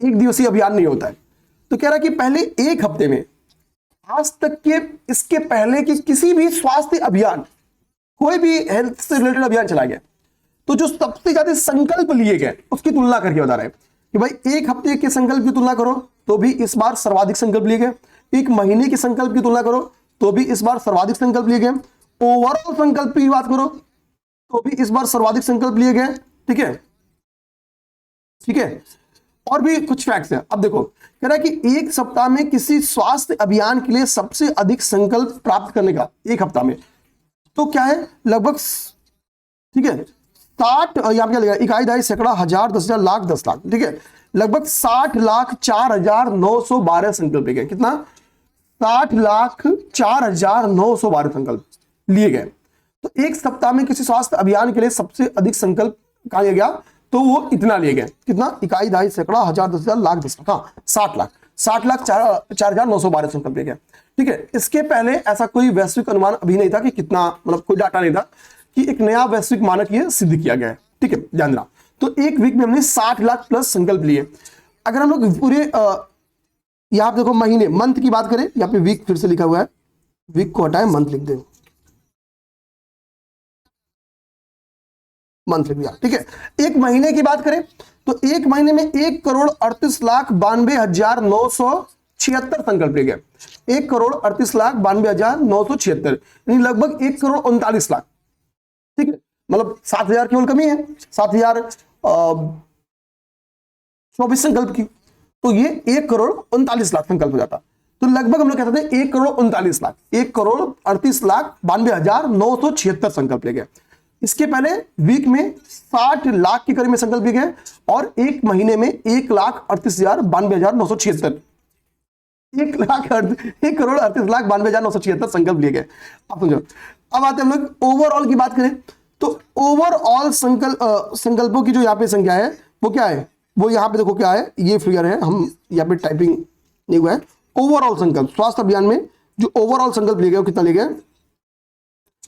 एक दिवसीय अभियान नहीं होता है। तो कह रहा है कि पहले एक हफ्ते में आज तक के इसके पहले की किसी भी स्वास्थ्य अभियान, कोई भी हेल्थ से रिलेटेड अभियान चलाया गया, तो जो सबसे ज्यादा संकल्प लिए गए उसकी तुलना करके बता रहे हैं कि भाई एक हफ्ते के संकल्प की तुलना करो तो भी इस बार सर्वाधिक संकल्प लिए गए, एक महीने के संकल्प की तुलना करो तो भी इस बार सर्वाधिक संकल्प लिए गए, ओवरऑल संकल्प की बात करो तो भी इस बार सर्वाधिक संकल्प लिए गए। ठीक है, ठीक है, और भी कुछ फैक्ट्स हैं। अब देखो कह रहा है कि एक सप्ताह में किसी स्वास्थ्य अभियान के लिए सबसे अधिक संकल्प प्राप्त करने का, एक हफ्ता में, तो क्या है लगभग, ठीक है 60, यहां क्या लगेगा, इकाई दहाई सैकड़ा हजार 10,000 लाख 10 लाख, ठीक है, लगभग 60,04,912 संकल्प लिए गए। कितना? 60,04,912 संकल्प लिए गए। तो एक सप्ताह में किसी स्वास्थ्य अभियान के लिए सबसे अधिक संकल्प कहा गया, तो वो इतना लिए गए। कितना? इकाई दहाई सैकड़ा हजार 10,000 लाख 10 लाख, हाँ 60,04,912 संकल्प लिए गए। ठीक है, इसके पहले ऐसा कोई वैश्विक अनुमान अभी नहीं था कि कितना, मतलब कोई डाटा नहीं था कि एक नया वैश्विक मानक ये सिद्ध किया गया है। ठीक है, ध्यान रहा। तो एक वीक में हमने 60 लाख प्लस संकल्प लिए। अगर हम लोग पूरे यहां देखो महीने, मंथ की बात करें, यहाँ पे वीक फिर से लिखा हुआ है, वीक को हटाए मंथ लिख दे, मंथ लिख दिया। ठीक है, एक महीने की बात करें तो एक महीने में 1,38,92,976 संकल्प लिए गए। 1,38,92,976 यानी लगभग 1,39,00,000। ठीक है, मतलब 7,000 केवल कमी है, 7,024 संकल्प की, तो ये 1,39,00,000 संकल्प हो जाता। तो लगभग हम लोग कहते हैं 1,39,00,000, 1,38,92,976 संकल्प ले गए। इसके पहले वीक में 60 लाख के करीब में संकल्प लिए गए और एक महीने में 1,38,92,976, 1,38,92,976 संकल्प लिए गए। आप समझो। अब आते हैं हम लोग ओवरऑल की बात करें तो ओवरऑल संकल्पों की जो यहाँ पे संख्या है वो क्या है, वो यहाँ पे देखो क्या है, ये फिगर है, हम यहाँ पे टाइपिंग नहीं हुआ है। ओवरऑल संकल्प स्वास्थ्य अभियान में जो ओवरऑल संकल्प लिए गए कितना लिए गए,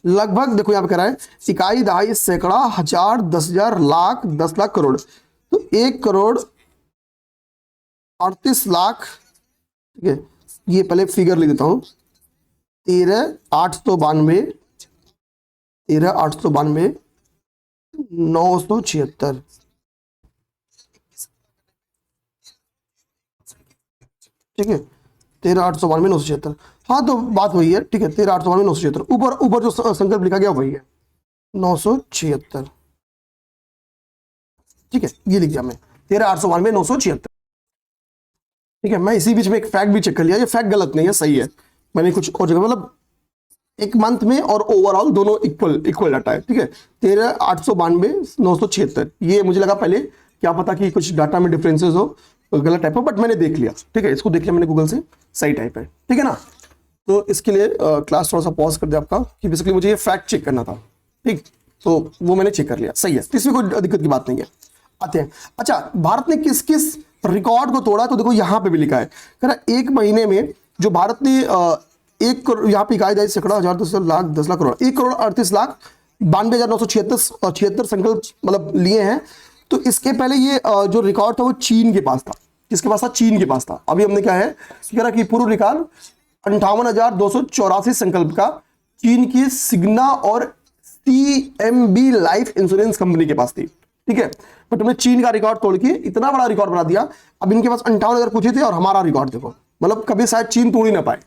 लगभग देखो यहाँ पे कह रहा है इकाई दहाई सैकड़ा हजार 10,000 लाख 10 लाख करोड़, तो 1,38,00,000। ठीक है, ये पहले फिगर लिख देता हूं, 13,892,976। ठीक है, 13,892,976, हाँ तो बात वही है। ठीक है, 13,892,976, ऊपर जो संकल्प लिखा गया वही है 976। ठीक है, ये लिख दिया मैं 13,892,976। ठीक है, मैं इसी बीच में एक फैक्ट भी चेक कर लिया, ये फैक्ट गलत नहीं है, सही है। मैंने कुछ और जगह, मतलब एक मंथ में और ओवरऑल दोनों इक्वल डाटा है। ठीक है, 13,892,976, ये मुझे लगा पहले, क्या पता कि कुछ डाटा में डिफरेंसेस हो, गलत टाइप हो, बट मैंने देख लिया। ठीक है, इसको देख लिया मैंने गूगल से, सही टाइप है। ठीक है ना, तो इसके लिए क्लास थोड़ा सा पॉज कर दिया आपका, कि बेसिकली मुझे ये फैक्ट चेक करना था। ठीक, तो वो मैंने चेक कर लिया, सही है, इसमें कोई दिक्कत की बात नहीं है। आते हैं, अच्छा भारत ने किस किस रिकॉर्ड को तोड़ा, तो देखो यहाँ पे भी लिखा है, एक महीने में जो भारत ने 1 करोड़, यहाँ पे इकाई दहाई सैकड़ा हजार 10,000 लाख 10 लाख करोड़, 1,38,92,976 संकल्प मतलब लिए हैं। तो इसके पहले ये जो रिकॉर्ड था वो चीन के पास था। किसके पास था? चीन के पास था। अभी हमने क्या है कह रहा कि पूर्व रिकॉर्ड 58,284 संकल्प का चीन की सिग्ना और सीएमबी लाइफ इंश्योरेंस कंपनी के पास थी। ठीक है, बट हमने चीन का रिकॉर्ड तोड़ के इतना बड़ा रिकॉर्ड बना दिया। अब इनके पास 58,000 पूछे थे और हमारा रिकॉर्ड देखो, मतलब कभी शायद चीन तोड़ ही ना पाए।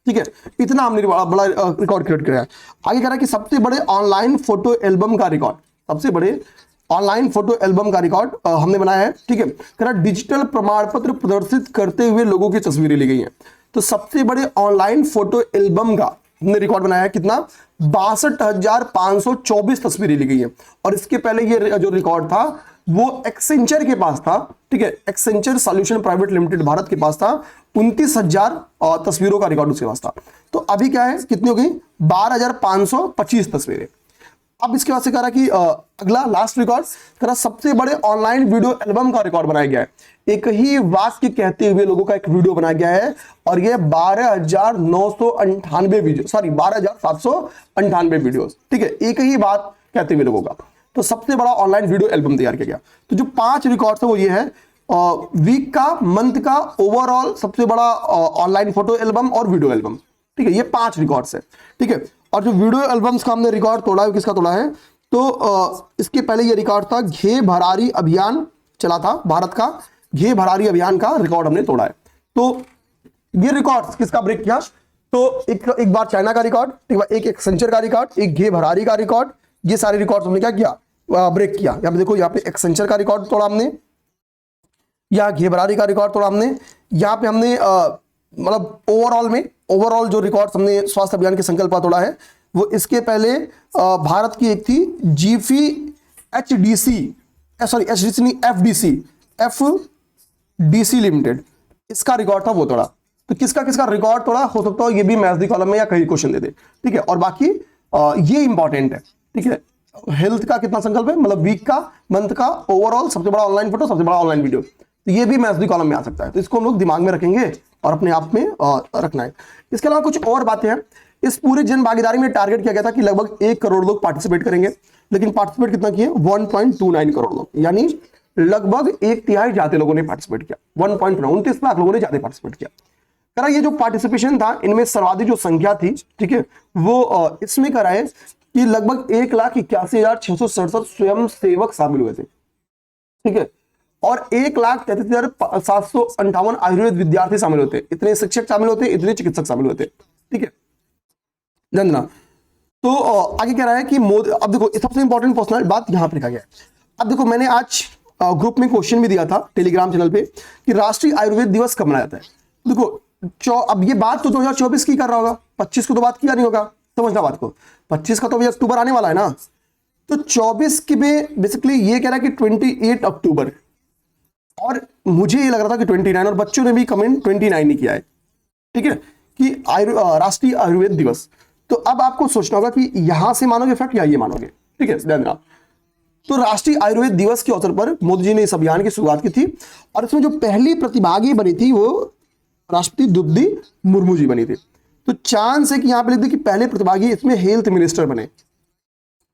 ठीक है, इतना हमने बड़ा रिकॉर्ड क्रिएट किया है। आगे कह रहा है कि सबसे बड़े ऑनलाइन फोटो एल्बम का रिकॉर्ड, सबसे बड़े ऑनलाइन फोटो एल्बम का रिकॉर्ड हमने बनाया है। ठीक है, कह रहा डिजिटल प्रमाण पत्र प्रदर्शित करते हुए लोगों की तस्वीरें ली गई हैं। तो सबसे बड़े ऑनलाइन फोटो एल्बम का हमने रिकॉर्ड बनाया है, कितना? 62,524 तस्वीरें ली गई हैं। और इसके पहले ये जो रिकॉर्ड था वो एक्सेंचर के पास था। ठीक है, Accenture solution private limited Bharat के पास था, 29,000 तस्वीरों का रिकॉर्ड उसके पास था। तो अभी क्या है, कितनी हो गई? 12,525 तस्वीरें। अब इसके बाद से कह रहा कि अगला लास्ट रिकॉर्ड कह रहा सबसे बड़े ऑनलाइन वीडियो एल्बम का रिकॉर्ड बनाया गया है। एक ही वाक्य कहते हुए लोगों का एक वीडियो बनाया गया है और ये 12,998 वीडियो, सॉरी 12,798 वीडियो। ठीक है, एक ही बात कहते हुए लोगों का। तो सबसे बड़ा ऑनलाइन वीडियो एल्बम तैयार किया गया। तो जो 5 रिकॉर्ड है वो ये है, वीक का, मंथ का, ओवरऑल सबसे बड़ा ऑनलाइन फोटो एल्बम और वीडियो एल्बम। ठीक है, ये 5 रिकॉर्ड्स है। ठीक है, और जो वीडियो एल्बम्स का हमने रिकॉर्ड तोड़ा है, किसका तोड़ा है? तो इसके पहले ये रिकॉर्ड था, घे भरारी अभियान चला था भारत का, घे भरारी अभियान का रिकॉर्ड हमने तोड़ा है। तो ये रिकॉर्ड किसका ब्रेक किया? तो एक बार चाइना का रिकॉर्ड, एक एक्सेंचर का रिकॉर्ड, एक घे भरारी का रिकॉर्ड, ये सारे रिकॉर्ड हमने क्या किया? ब्रेक किया। यहाँ पे देखो, यहाँ पे एक्सेंचर का रिकॉर्ड तोड़ा हमने, या घे भरारी का रिकॉर्ड तोड़ा हमने, यहाँ पे हमने मतलब ओवरऑल जो रिकॉर्ड हमने स्वास्थ्य अभियान के संकल्प का तोड़ा है वो इसके पहले भारत की एक थी एफडीसी लिमिटेड, इसका रिकॉर्ड था, वो तोड़ा। तो किसका किसका रिकॉर्ड तोड़ा? हो सकता है ये भी मैथ्स दी कॉलम में या कहीं क्वेश्चन दे दे। ठीक है, और बाकी ये इंपॉर्टेंट है। ठीक है, हेल्थ का कितना संकल्प है, मतलब वीक का, मंथ का, ओवरऑल, सबसे बड़ा ऑनलाइन फोटो, सबसे बड़ा ऑनलाइन वीडियो। तो ये भी मैथ्स दी कॉलम में आ सकता है। तो इसको हम लोग दिमाग में रखेंगे और अपने आप में रखना है। इसके अलावा कुछ और बातें हैं। इस पूरे जन भागीदारी में टारगेट किया गया था कि लगभग 1 करोड़ लोग पार्टिसिपेट करेंगे, लेकिन पार्टिसिपेट कितना किए? 1.29 करोड़ लोग, यानी लगभग 1/3 ज्यादा लोगों ने पार्टिसिपेट किया। 1.29 लाख लोगों ने ज्यादा पार्टिसिपेट किया। करा ये जो पार्टिसिपेशन था, इनमें सर्वाधिक जो संख्या थी, ठीक है, वो इसमें करा है कि लगभग 1,81,667 स्वयं सेवक शामिल हुए थे। ठीक है, और 1,33,758 आयुर्वेद विद्यार्थी शामिल होते, इतने शिक्षक शामिल होते, इतने चिकित्सक शामिल होते। ठीक है, जानना। तो आगे कह रहा है कि मोदी, अब देखो सबसे इंपॉर्टेंट पर्सनल बात यहां पर लिखा गया है। अब देखो, मैंने आज ग्रुप में क्वेश्चन भी दिया था टेलीग्राम चैनल पे कि राष्ट्रीय आयुर्वेद दिवस कब मनाया जाता है। देखो अब ये बात तो 2024 की कर रहा होगा, 25 को तो बात किया नहीं होगा, समझना बात को। 25 का तो अभी अक्टूबर आने वाला है ना, तो 24 की में बेसिकली ये कह रहा है कि 28 अक्टूबर, और मुझे ये लग रहा था कि 29, और बच्चों ने भी कमेंट 29 ही किया है। ठीक है, कि राष्ट्रीय आयुर्वेद दिवस। तो अब आपको सोचना होगा कि यहां से मानोगे फैक्ट या ये मानोगे। ठीक है, ध्यान देना। तो राष्ट्रीय आयुर्वेद दिवस के अवसर पर मोदी जी ने इस अभियान की शुरुआत की थी, और इसमें जो पहली प्रतिभागी बनी थी वो राष्ट्रपति द्रौपदी मुर्मू जी बनी थी। तो चांस है कि यहां पे लिख दे कि पहले प्रतिभागी इसमें हेल्थ मिनिस्टर बने।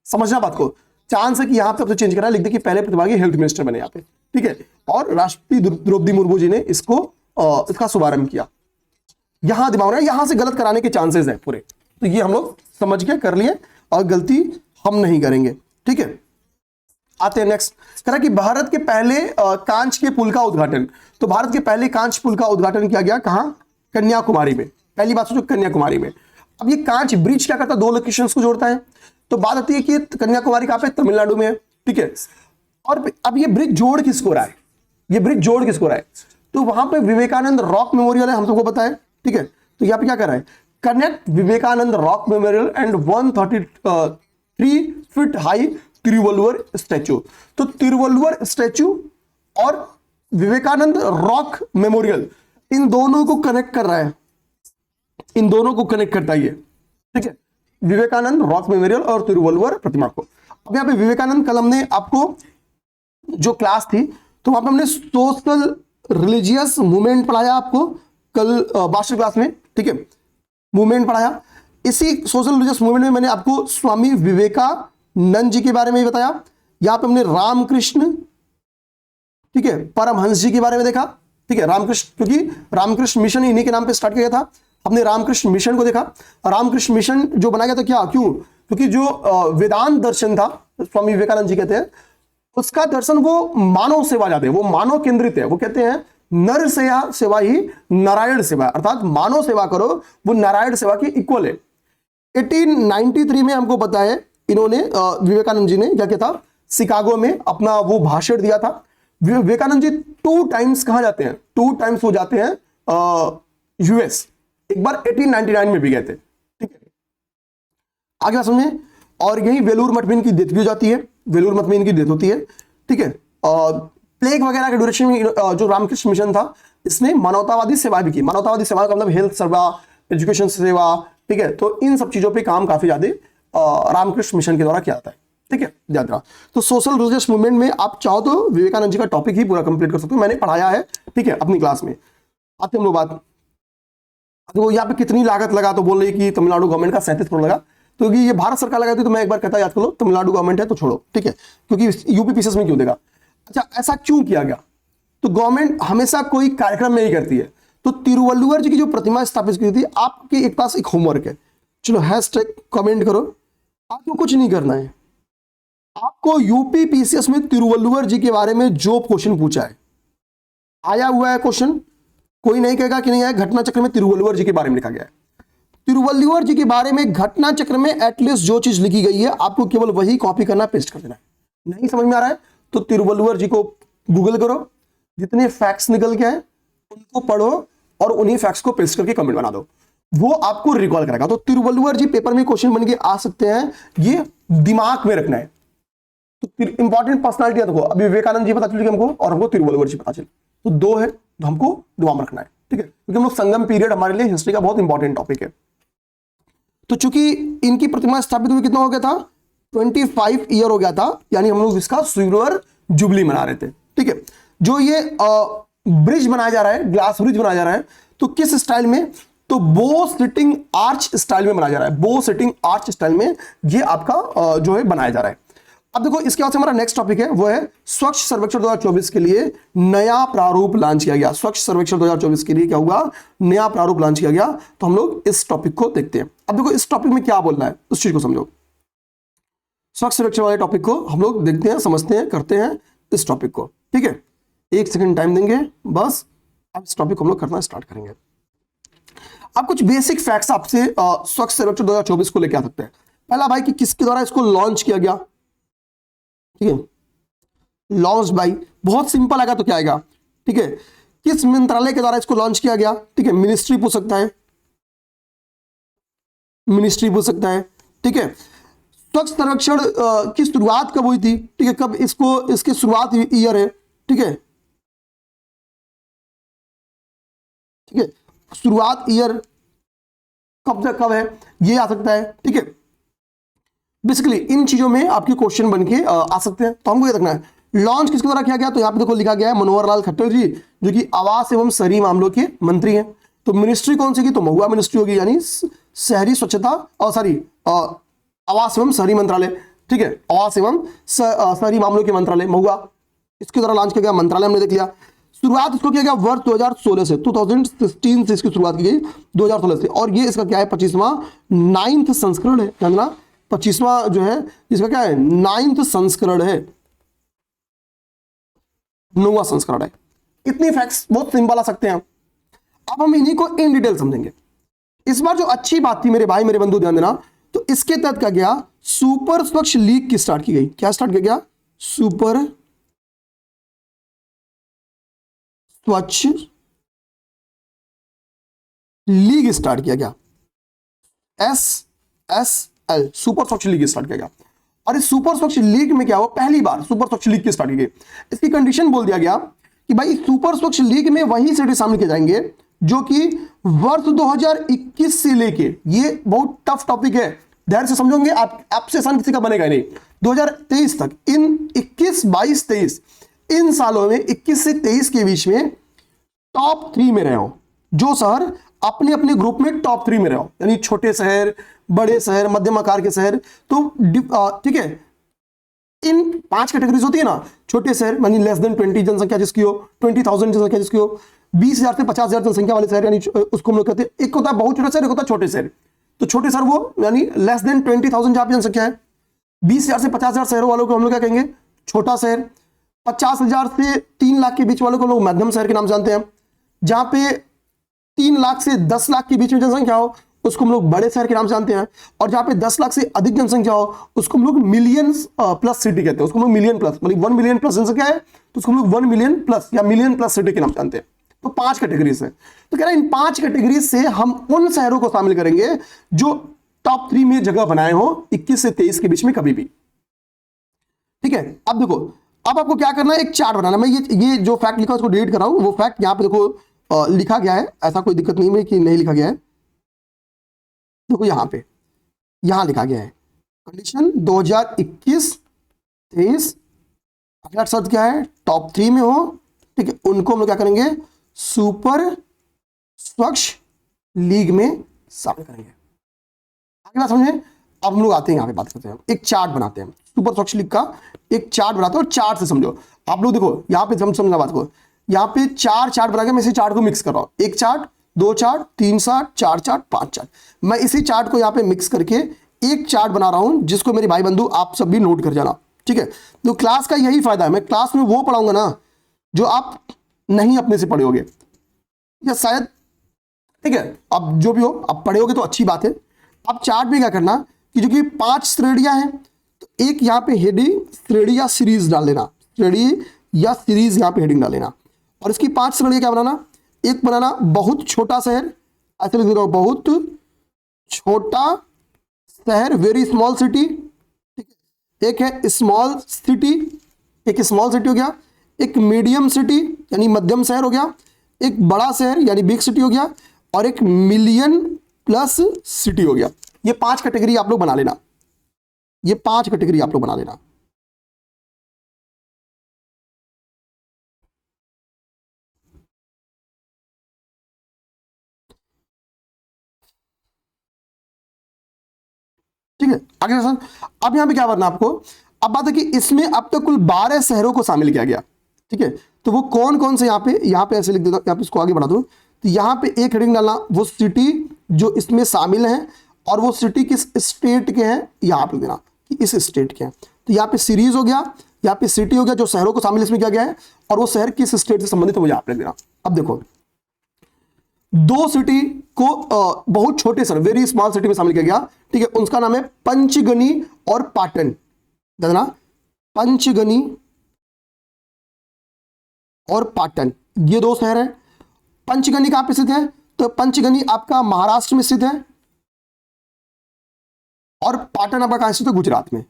समझना बात को, चांस है कि यहां पे चेंज करना, लिख दे कि पहले प्रतिभागी हेल्थ मिनिस्टर बने यहां पे। ठीक है, और राष्ट्रपति द्रौपदी मुर्मू जी ने इसका शुभारंभ किया। यहां दिमाग में, यहां से गलत कराने के चांसेस है पूरे। तो ये हम लोग समझ के कर लिए और गलती हम नहीं करेंगे। ठीक है, आते हैं नेक्स्ट। कह रहा कि भारत के पहले कांच के पुल का उद्घाटन। तो भारत के पहले कांच पुल का उद्घाटन किया गया कहां? कन्याकुमारी में। पहली बात सोचो, कन्याकुमारी में। अब ये कांच ब्रिज क्या करता है? 2 लोकेशंस को जोड़ता है। तो बात आती है कि कन्याकुमारी कहां पे? तमिलनाडु में है। ठीक है, और अब ये ब्रिज जोड़ किसको रहा है? ये ब्रिज जोड़ किसको रहा है? तो वहां पे विवेकानंद रॉक मेमोरियल है, हम सबको पता है। ठीक है, तो यहाँ पे क्या कर रहा है? Connect Vivekananda rock memorial and 133 feet high Thiruvalluvar statue. तो तिरुवल्लुवर स्टैचू और विवेकानंद रॉक मेमोरियल, इन दोनों को कनेक्ट कर रहा है, इन दोनों को कनेक्ट करता है ये। ठीक है, विवेकानंद रॉक मेमोरियल और तिरुवल्लुवर प्रतिमा को। अब यहाँ पे विवेकानंद, कल हमने आपको जो क्लास थी तो वहां पे हमने सोशल रिलीजियस मूवमेंट पढ़ाया आपको कल मास्टर क्लास में। ठीक है, मूवमेंट पढ़ाया। इसी सोशल रिलीजियस मूवमेंट में मैंने आपको स्वामी विवेकानंद जी के बारे में बताया। यहां पे हमने रामकृष्ण, ठीक है, परमहंस जी के बारे में देखा, ठीक है, रामकृष्ण, क्योंकि रामकृष्ण मिशन इन्हीं के नाम पे स्टार्ट किया गया था। हमने रामकृष्ण मिशन को देखा। रामकृष्ण मिशन जो बनाया गया था, क्या, क्यों? क्योंकि जो वेदांत दर्शन था, स्वामी विवेकानंद जी कहते हैं, उसका दर्शन वो मानव सेवा ज्यादा है, वो मानव केंद्रित है। वो कहते हैं नर सेवा ही नारायण सेवा, अर्थात मानव सेवा करो वो नारायण सेवा की इक्वल है। 1893 में हमको पता है इन्होंने विवेकानंद जी ने क्या किया था, शिकागो में अपना वो भाषण दिया था। विवेकानंद जी 2 टाइम्स कहां जाते हैं, 2 टाइम्स वो जाते हैं यूएस। एक बार 1899 में भी गए थे, ठीक है। आगे बात समझे। और यही वेलूर मठ में इनकी डेथ भी हो जाती है, वेलूर मठ में इनकी डेथ होती है, ठीक है। प्लेग वगैरह के ड्यूरेशन में जो रामकृष्ण मिशन था, इसने मानवतावादी सेवा भी की। मानवतावादी सेवा का मतलब हेल्थ सेवा, एजुकेशन सेवा, ठीक है। तो इन सब चीजों पे काम काफी ज्यादा रामकृष्ण मिशन के द्वारा किया जाता है, ठीक है, याद रखना। तो सोशल रिलीजियस मूवमेंट में आप चाहो तो विवेकानंद जी का टॉपिक ही पूरा कंप्लीट कर सकते हो, मैंने पढ़ाया है, ठीक है, अपनी क्लास में। आते हम लोग बात, तो यहाँ पे कितनी लागत लगा, तो बोल रही कि तमिलनाडु गवर्नमेंट का 37 करोड़ लगा। तो ये भारत सरकार लगाती तो मैं एक बार कहता याद कर लो, तमिलनाडु गवर्नमेंट है तो छोड़ो, ठीक है, क्योंकि यूपी पीसीएस में क्यों देगा। अच्छा, ऐसा क्यों किया गया? तो गवर्नमेंट हमेशा कोई कार्यक्रम में ही करती है। तो तिरुवल्लुवर जी की जो प्रतिमा स्थापित की थी, आपके एक पास एक होमवर्क है, चलो हैशटैग कमेंट करो। आपको कुछ नहीं करना है, आपको यूपी पीसीएस में तिरुवल्लुवर जी के बारे में जो क्वेश्चन पूछा है, आया हुआ है क्वेश्चन, कोई नहीं कहेगा कि नहीं आया। घटना चक्र में तिरुवल्लुवर जी के बारे में लिखा गया है। तिरुवल्लुवर जी के बारे में घटना चक्र में एटलीस्ट जो चीज लिखी गई है, आपको केवल वही कॉपी करना, पेस्ट कर देना है। नहीं समझ में आ रहा है तो तिरुवल्लुवर जी को गूगल करो, जितने फैक्ट्स निकल के आए उनको पढ़ो और उन्हीं फैक्ट्स को पेस्ट करके कमेंट बना दो, वो आपको रिकॉल करेगा। तो तिरुवल्लुवर जी पेपर में क्वेश्चन बन के आ सकते हैं, ये दिमाग में रखना है। तो इंपॉर्टेंट पर्सनालिटी देखो, अभी विवेकानंद जी पता चली हमको और हमको तिरुवल्लुवर जी पता चले, तो 2 है, तो हमको दिमाग में रखना है, ठीक है, क्योंकि हम लोग संगम पीरियड हमारे लिए हिस्ट्री का बहुत इंपॉर्टेंट टॉपिक है। तो चूंकि इनकी प्रतिमा स्थापित हुई कितना हो गया था, 25 ईयर हो गया था, यानी हम लोग इसका सिल्वर जुबली मना रहे थे, ठीक है। जो ये ब्रिज बनाया जा रहा है, ग्लास ब्रिज बनाया जा रहा है, तो किस स्टाइल में, तो बो सिटिंग आर्च स्टाइल में बनाया जा रहा है। बो सिटिंग आर्च स्टाइल में ये आपका जो है बनाया जा रहा है। अब देखो, इसके बाद से हमारा नेक्स्ट टॉपिक है, वो है स्वच्छ सर्वेक्षण 2024 के लिए नया प्रारूप लॉन्च किया गया। स्वच्छ सर्वेक्षण 2024 के लिए क्या हुआ, नया प्रारूप लॉन्च किया गया। तो हम लोग इस टॉपिक को देखते हैं। अब देखो, इस टॉपिक में क्या बोलना है, उस चीज को समझो। स्वच्छ सर्वेक्षण वाले टॉपिक को हम लोग देखते हैं, समझते हैं, करते हैं इस टॉपिक को, ठीक है। 1 सेकंड टाइम देंगे बस, अब इस टॉपिक को हम लोग करना स्टार्ट करेंगे। अब कुछ बेसिक फैक्ट्स आपसे स्वच्छ सर्वेक्षण 2024 को लेकर आ सकते हैं। पहला भाई कि किसके द्वारा इसको लॉन्च किया गया, ठीक है, लॉन्च बाई, बहुत सिंपल आएगा तो क्या आएगा, ठीक है, किस मंत्रालय के द्वारा इसको लॉन्च किया गया, ठीक है, मिनिस्ट्री पूछ सकता है, मिनिस्ट्री पूछ सकता है, ठीक है। स्वच्छ सर्वेक्षण की शुरुआत कब हुई थी, ठीक है, कब इसको, इसकी शुरुआत ईयर है, ठीक है, ठीक है, शुरुआत ईयर कब तक कब है, ये आ सकता है, ठीक है। बेसिकली इन चीजों में आपके क्वेश्चन बन के आ सकते हैं। तो हमको ये रखना है, लॉन्च किसके द्वारा किया गया, तो यहाँ पे देखो लिखा गया है मनोहर लाल खट्टर जी, जो कि आवास एवं शहरी मामलों के मंत्री हैं। तो मिनिस्ट्री कौन सी की, तो महुआ मिनिस्ट्री होगी, यानी शहरी स्वच्छता और आवास एवं शहरी मंत्रालय, ठीक है, आवास एवं शहरी मामलों के मंत्रालय महुआ, इसके द्वारा लॉन्च किया गया मंत्रालय, हमने देख लिया। शुरुआत इसको किया गया वर्ष 2016 से, 2016 से इसकी शुरुआत की गई, 2016 से। और ये इसका क्या है, 25वां 9th संस्करण है, जानना 25वां जो है इसका क्या है, 9th संस्करण है, 9वां संस्करण है। इतनी फैक्ट्स बहुत सिंपल आ सकते हैं। अब हम इन्हीं को इन डिटेल समझेंगे। इस बार जो अच्छी बात थी मेरे भाई मेरे बंधु, ध्यान देना, तो इसके तहत क्या गया, सुपर स्वच्छ लीग की स्टार्ट की गई। क्या स्टार्ट किया गया, सुपर स्वच्छ लीग स्टार्ट किया गया, SSL, सुपर स्वच्छ लीग स्टार्ट किया गया। और इस सुपर स्वच्छ लीग में क्या हुआ, पहली बार सुपर स्वच्छ लीग की स्टार्ट की गई। इसकी कंडीशन बोल दिया गया कि भाई सुपर स्वच्छ लीग में वही सिटी शामिल किए जाएंगे जो कि वर्ष 2021 से लेके, ये बहुत टफ टॉपिक है, ध्यान से समझोगे आप, आपसे आसान किसी का बनेगा नहीं, 2023 तक, इन 21, 22, 23 इन सालों में 21 से 23 के बीच में टॉप 3 में रहे हो, जो शहर अपने अपने ग्रुप में टॉप 3 में रहे हो, यानी छोटे शहर, बड़े शहर, मध्यम आकार के शहर। तो ठीक है, इन 5 कैटेगरीज होती है ना, छोटे शहर मानी लेस देन 20 जनसंख्या जिसकी हो, 20,000 जनसंख्या जिसकी हो, 20,000 से 50,000 जनसंख्या वाले शहर, यानी उसको हम लोग कहते हैं, एक होता है बहुत छोटा शहर, एक होता है छोटे शहर। तो छोटे शहर वो यानी लेस देन 20,000 जहां पे जनसंख्या है। 20,000 से 50,000 शहरों वालों को हम लोग क्या कहेंगे, छोटा शहर। 50,000 से 3 लाख के बीच वालों को हम लोग मध्यम शहर के नाम जानते हैं। जहां पे 3 लाख से 10 लाख के बीच में जनसंख्या हो उसको हम लोग बड़े शहर के नाम जानते हैं। और जहां पे 10 लाख से अधिक जनसंख्या हो उसको हम लोग मिलियंस प्लस सिटी कहते हैं। उसको हम लोग मिलियन प्लस, मतलब 1 मिलियन प्लस जनसंख्या है तो उसको हम लोग 1 मिलियन प्लस या मिलियन प्लस सिटी के नाम जानते हैं। तो 5 कैटेगरीज है। तो कह रहा है इन 5 कैटेगरीज से हम उन शहरों को शामिल करेंगे जो टॉप 3 में जगह बनाए हो 21 से 23 के बीच में कभी भी। ठीक है, अब देखो, अब आपको क्या करना है, एक चार्ट बनाना। मैं ये जो फैक्ट लिखा उसको डिलीट कर रहा हूं। वो फैक्ट यहां पे देखो लिखा गया है, ऐसा कोई दिक्कत नहीं है कि नहीं लिखा गया है। देखो यहां लिखा गया है कंडीशन 2021-23 अगला शब्द क्या है, टॉप 3 में हो। ठीक है, उनको हम लोग क्या करेंगे, सुपर स्वच्छ लीग में शामिल करेंगे। आगे बात समझे। अब हम लोग आते हैं यहां पे बात करते हैं, एक चार्ट बनाते हैं सुपर स्वच्छ लीग का, एक चार्ट बनाते हैं और चार्ट से समझो। आप लोग देखो यहां पे समझना बात को, यहां पे 4 चार्ट बना के मैं इसी चार्ट को मिक्स कर रहा हूं। 1 chart, 2 chart, 3 chart, 4 chart, 5 chart. मैं इसी चार्ट को यहां पे मिक्स करके एक चार्ट बना रहा हूं जिसको मेरे भाई बंधु आप सब भी नोट कर जाना। ठीक है, तो क्लास का यही फायदा है, मैं क्लास में वो पढ़ाऊंगा ना जो आप नहीं अपने से पढ़े होगे या शायद, ठीक है, अब जो भी हो आप पढ़े होगे तो अच्छी बात है। अब चार्ट में क्या करना कि जो कि 5 श्रेणियां हैं, तो एक यहां पे हेडिंग श्रेणी या सीरीज डाल लेना, श्रेणी या सीरीज यहां पे हेडिंग डाल लेना। और इसकी 5 श्रेणियां क्या बनाना, एक बनाना बहुत छोटा शहर, ऐसे लिख देना बहुत छोटा शहर, वेरी स्मॉल सिटी। ठीक है, एक है स्मॉल सिटी, एक स्मॉल सिटी हो गया। एक मीडियम सिटी यानी मध्यम शहर हो गया। एक बड़ा शहर यानी बिग सिटी हो गया। और एक मिलियन प्लस सिटी हो गया। ये 5 कैटेगरी आप लोग बना लेना, ये 5 कैटेगरी आप लोग बना लेना। ठीक है, आगे सर। अब यहां पे क्या करना आपको, अब बात है कि इसमें अब तक कुल 12 शहरों को शामिल किया गया। ठीक है, तो वो कौन कौन से, यहां पे ऐसे लिख देता हूं, यहां पे इसको आगे बढ़ा दो। तो यहां पे एक हेडिंग डालना, वो सिटी जो इसमें शामिल हैं और वो सिटी किस स्टेट के हैं, यहां पे देना कि इस स्टेट के हैं। तो यहाँ पे सीरीज हो गया, यहाँ पे सिटी हो गया जो शहरों को शामिल इसमें किया गया है, और वो शहर किस स्टेट से संबंधित है वो यहाँ पे देना। अब देखो 2 सिटी को बहुत छोटे शहर, वेरी स्मॉल सिटी में शामिल किया गया। ठीक है, उनका नाम है पंचगनी और पाटन। देखना, पंचगनी और पाटन, ये 2 शहर हैं। पंचगनी कहां पे स्थित है, तो पंचगनी आपका महाराष्ट्र में स्थित है और पाटन आपका कहां स्थित है, गुजरात में,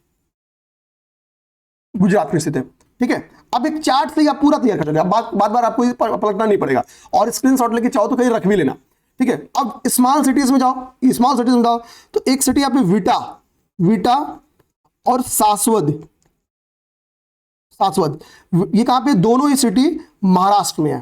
गुजरात में स्थित है। ठीक है, अब एक चार्ट से आप पूरा तैयार कर लेना, बार बार आपको पलटना नहीं पड़ेगा, और स्क्रीनशॉट लेके चाहो तो कहीं रख भी लेना। ठीक है, अब स्मॉल सिटीज में जाओ, स्मॉल सिटीज में जाओ तो एक सिटी यहाँ पे विटा और सासवद, ये कहां पे, दोनों ही सिटी महाराष्ट्र में है।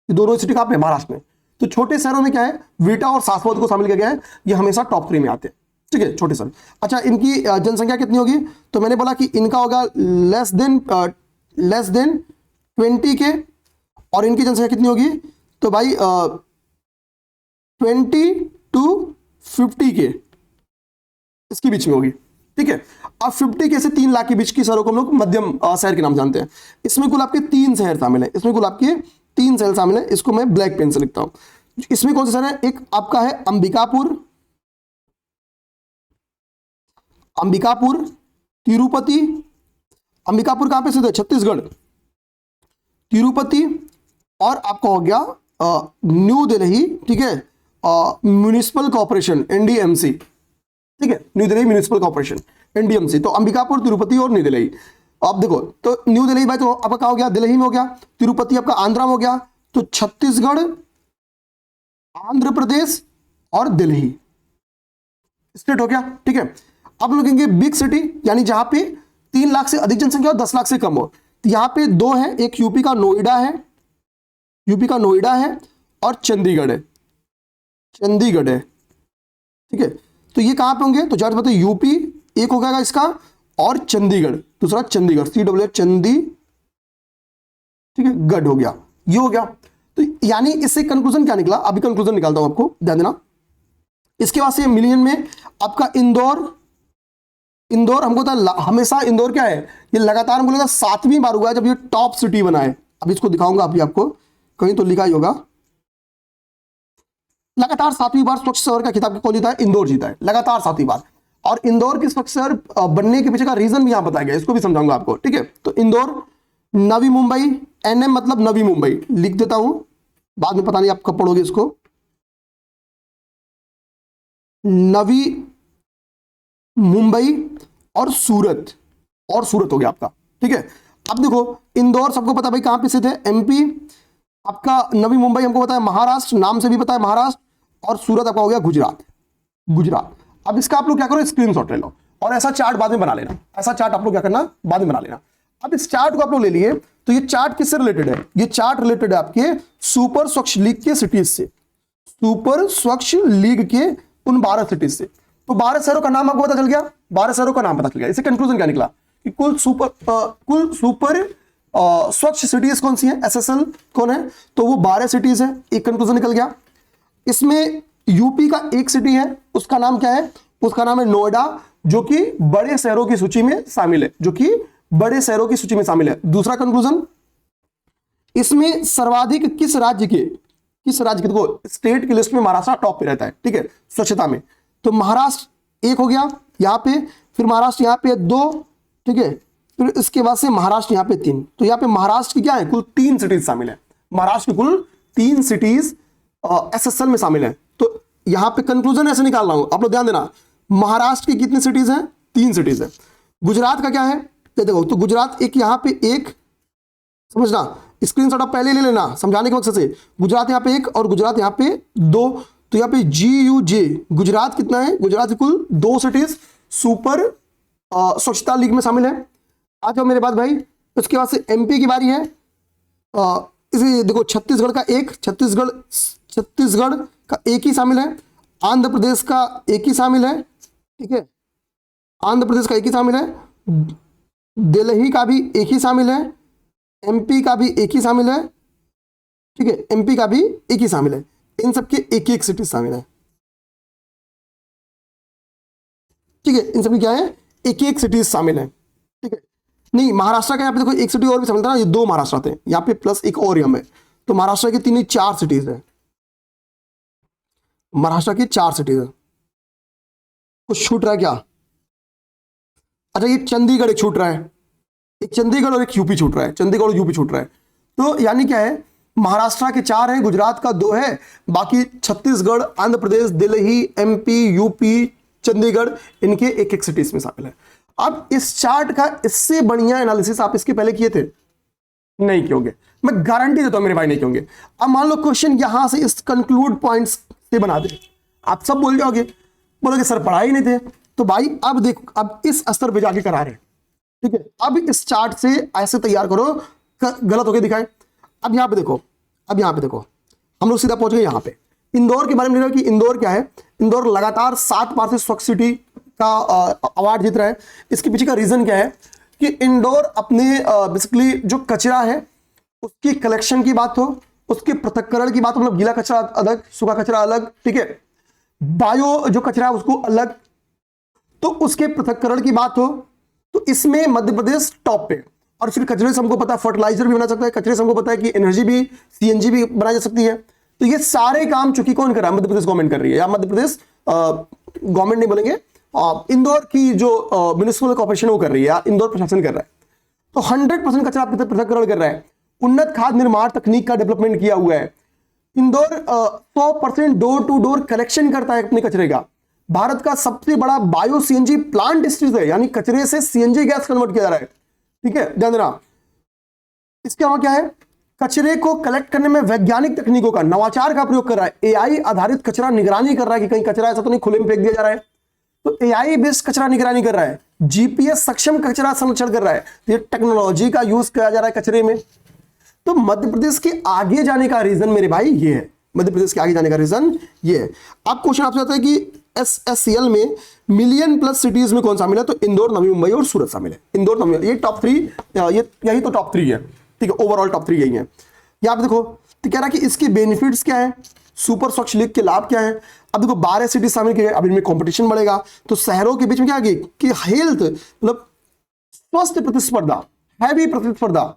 ये दोनों ही सिटी कहां पे, महाराष्ट्र में। तो छोटे शहरों में क्या है, विटा और सासवद को शामिल किया गया है, ये हमेशा टॉप 3 में आते हैं। ठीक है, छोटे शहर। अच्छा, इनकी जनसंख्या कितनी होगी, तो मैंने बोला कि इनका होगा लेस देन 20 के, और इनकी जनसंख्या कितनी होगी, तो भाई 20 to 50 के इसके बीच में होगी। ठीक है, अब 50 के से 3 लाख के बीच की शहरों को हम लोग मध्यम शहर के नाम जानते हैं। इसमें कुल आपके 3 शहर शामिल है, इसमें कुल आपके 3 शहर शामिल है। इसको मैं ब्लैक पेन से लिखता हूं। इसमें कौन से शहर है, एक आपका है अंबिकापुर, तिरुपति। अंबिकापुर कहां पे स्थित है, छत्तीसगढ़। तिरुपति, और आपका हो गया न्यू दिल्ली। ठीक है, म्युनिसिपल कॉर्पोरेशन, एनडीएमसी। ठीक है, new Delhi municipal corporation, NDMC. तो अंबिकापुर, तिरुपति और न्यू दिल्ली। अब देखो, तो न्यू दिल्ली भाई तो आपका क्या हो गया, दिल्ली में हो गया। तिरुपति आपका आंध्रा में हो गया। तो छत्तीसगढ़, आंध्र प्रदेश और दिल्ली स्टेट हो गया। ठीक है, अब लोग कहेंगे बिग सिटी, यानी जहां पे 3 लाख से अधिक जनसंख्या और 10 लाख से कम हो। तो यहां पे 2 है, एक यूपी का नोएडा है और चंडीगढ़ है। ठीक है, तो ये कहां पे होंगे, तो जब बताइए यूपी एक हो गया इसका, और चंडीगढ़ दूसरा, चंडीगढ़, CWH चंडी, ठीक है, गढ़ हो गया, ये हो गया। तो यानी इससे कंक्लूजन क्या निकला, अभी कंक्लूजन निकालता हूं, आपको ध्यान देना। इसके बाद से मिलियन में आपका इंदौर हमको था हमेशा, इंदौर क्या है, ये लगातार हमको लगा 7वीं बार हुआ है जब ये टॉप सिटी बना है। अब इसको दिखाऊंगा अभी आपको, कहीं तो लिखा ही होगा, लगातार 7वीं बार स्वच्छ शहर का खिताब कौन जीता है, इंदौर जीता है लगातार 7वीं बार। और इंदौर के स्वच्छ शहर बनने के पीछे का रीजन भी यहां बताया गया, इसको भी समझाऊंगा आपको, ठीक है। तो इंदौर, नवी मुंबई, एनएम मतलब नवी मुंबई लिख देता हूं, बाद में पता नहीं आप कब पढ़ोगे इसको, नवी मुंबई और सूरत हो गया आपका, ठीक है। अब देखो इंदौर सबको पता भाई कहां पे स्थित है, एमपी, आपका नवी मुंबई हमको पता है महाराष्ट्र, नाम से भी पता है महाराष्ट्र, और सूरत आपका हो गया गुजरात। अब इसका आप लोग क्या करो, स्क्रीनशॉट ले लो और ऐसा चार्ट बाद में बना लेना, ऐसा चार्ट आप लोग क्या करना बाद में बना लेना। अब इस चार्ट को आप लोग ले लिए, तो ये चार्ट किससे रिलेटेड है, ये चार्ट रिलेटेड है आपके सुपर स्वच्छ लीग के सिटीज से, सुपर स्वच्छ लीग के उन 12 सिटीज से। तो 12 शहरों का नाम आपको पता चल गया, 12 शहरों का नाम पता चल गया। इससे कंक्लूजन क्या निकला कि कुल सुपर स्वच्छ सिटीज कौन सी है, एसएसएल कौन है, तो वो 12 सिटीज है, एक कंक्लूजन निकल गया। इसमें यूपी का एक सिटी है, उसका नाम क्या है, उसका नाम है नोएडा, जो कि बड़े शहरों की सूची में शामिल है, दूसरा कंक्लूजन, इसमें सर्वाधिक किस राज्य के देखो स्टेट की लिस्ट में महाराष्ट्र टॉप पे रहता है, ठीक है, स्वच्छता में। तो महाराष्ट्र एक हो गया यहां पे, फिर महाराष्ट्र यहां पे 2, ठीक है, फिर इसके बाद से महाराष्ट्र यहां पे 3। तो यहां पे महाराष्ट्र की क्या है, कुल 3 सिटीज शामिल है, महाराष्ट्र की कुल 3 सिटीज एसएसएल में शामिल है। तो यहां पे कंक्लूजन ऐसे निकाल रहा हूं, आप लोग ध्यान देना, महाराष्ट्र की कितनी सिटीज हैं, 3 सिटीज है। गुजरात का क्या है, देखो, तो गुजरात एक यहां पे एक, समझना, स्क्रीनशॉट आप पहले ले लेना समझाने के मकसद से, गुजरात यहां पे 1 और गुजरात यहां पे 2। तो यहाँ पे GUJ गुजरात कितना है, गुजरात कुल 2 सिटीज सुपर स्वच्छता लीग में शामिल है। आ जाओ मेरे बात भाई, उसके बाद से एमपी की बारी है। इसे देखो छत्तीसगढ़ का एक ही शामिल है, आंध्र प्रदेश का एक ही शामिल है, ठीक है, आंध्र प्रदेश का एक ही शामिल है, दिल्ली का भी एक ही शामिल है, एमपी का भी एक ही शामिल है, ठीक है, एमपी का भी एक ही शामिल है, इन सबके एक एक सिटी शामिल है, ठीक है, इन सबकी क्या है, एक एक सिटीज शामिल है, ठीक है। नहीं, महाराष्ट्र का यहाँ पे देखो एक सिटी और भी शामिल था ना, ये 2 महाराष्ट्र थे, यहाँ पे प्लस एक और यहाँ में, तो महाराष्ट्र की 4 सिटीज है, महाराष्ट्र की 4 सिटीज है। कुछ छूट रहा है क्या, अच्छा ये चंडीगढ़ एक छूट रहा है, एक चंडीगढ़ और एक यूपी छूट रहा है, चंडीगढ़ और यूपी छूट रहा है। तो यानी क्या है, महाराष्ट्र के 4 हैं, गुजरात का 2 है, बाकी छत्तीसगढ़, आंध्र प्रदेश, दिल्ली, एमपी, यूपी, चंडीगढ़, इनके एक एक सिटीज में शामिल है। अब इस चार्ट का इससे बढ़िया एनालिसिस आप इसके पहले किए थे, नहीं कियोगे, मैं गारंटी देता हूं मेरे भाई नहीं कियोगे। अब मान लो क्वेश्चन यहां से इस कंक्लूड पॉइंट्स से बना दे, आप सब बोल जाओगे, बोलोगे सर पढ़ा ही नहीं थे, तो भाई अब देखो, अब इस स्तर पे जाके करा रहे, ठीक है। अब इस चार्ट से ऐसे तैयार करो, गलत होके दिखाए। अब यहां पे देखो, हम लोग सीधा पहुंच गए यहां पे, इंदौर के बारे में। कि इंदौर क्या है, इंदौर लगातार 7 बार से स्वच्छ सिटी का अवार्ड जीत रहा है। इसके पीछे का रीजन क्या है कि इंदौर अपने बेसिकली जो कचरा है उसकी कलेक्शन की बात हो, उसके पृथक्करण की बात हो, मतलब गीला कचरा अलग, सूखा कचरा अलग, ठीक है, बायो जो कचरा है उसको अलग, तो उसके पृथक्करण की बात हो, तो इसमें मध्य प्रदेश टॉप पे। और फिर कचरे से हमको पता है फर्टिलाइजर भी बना सकता है, कचरे से हमको पता है कि एनर्जी भी, सीएनजी भी बनाई जा सकती है। तो ये सारे काम चूंकि कौन कर रहा है, मध्य प्रदेश गवर्नमेंट कर रही है, या मध्य प्रदेश गवर्नमेंट नहीं बोलेंगे, इंदौर की जो म्युनिसिपल कॉर्पोरेशन वो कर रही है, या इंदौर प्रशासन कर रहा है। तो 100% कचरा पृथक्करण कर रहा है, उन्नत खाद निर्माण तकनीक का डेवलपमेंट किया हुआ है। Indore 100% door to door collection करता है अपने कचरे का। भारत का सबसे बड़ा बायो सीएनजी प्लांट स्थित है, यानी कचरे से सीएनजी गैस कन्वर्ट किया जा रहा है, ठीक है, ध्यान देना। इसके अलावा क्या है, कचरे को कलेक्ट करने में वैज्ञानिक तकनीकों का, नवाचार का प्रयोग कर रहा है, एआई आधारित कचरा निगरानी कर रहा है कि कहीं कचरा ऐसा तो नहीं खुले में फेंक दिया जा रहा है, तो एआई बेस्ड कचरा निगरानी कर रहा है, जीपीएस सक्षम कचरा संरक्षण कर रहा है, ये टेक्नोलॉजी का यूज किया जा रहा है कचरे में। तो मध्य प्रदेश के आगे जाने का रीजन मेरे भाई ये है, मध्य प्रदेश के आगे जाने का रीजन ये है। अब क्वेश्चन आपसे आता है कि एसएससीएल में मिलियन प्लस सिटीज में कौन शामिल है, तो इंदौर, नवी मुंबई और सूरत शामिल है। इंदौर, नवी, ये टॉप 3, यही तो टॉप 3 है, ठीक है, ओवरऑल टॉप 3 यही है। यहाँ पे देखो तो कह रहा है कि इसके बेनिफिट्स क्या है, सुपर स्वच्छ लिफ्ट के लाभ क्या है। अब देखो 12 सिटी शामिल किए, अब इनमें कंपटीशन बढ़ेगा तो शहरों के बीच में क्या आगे कि हेल्थ मतलब स्वस्थ प्रतिस्पर्धा, हैवी प्रतिस्पर्धा,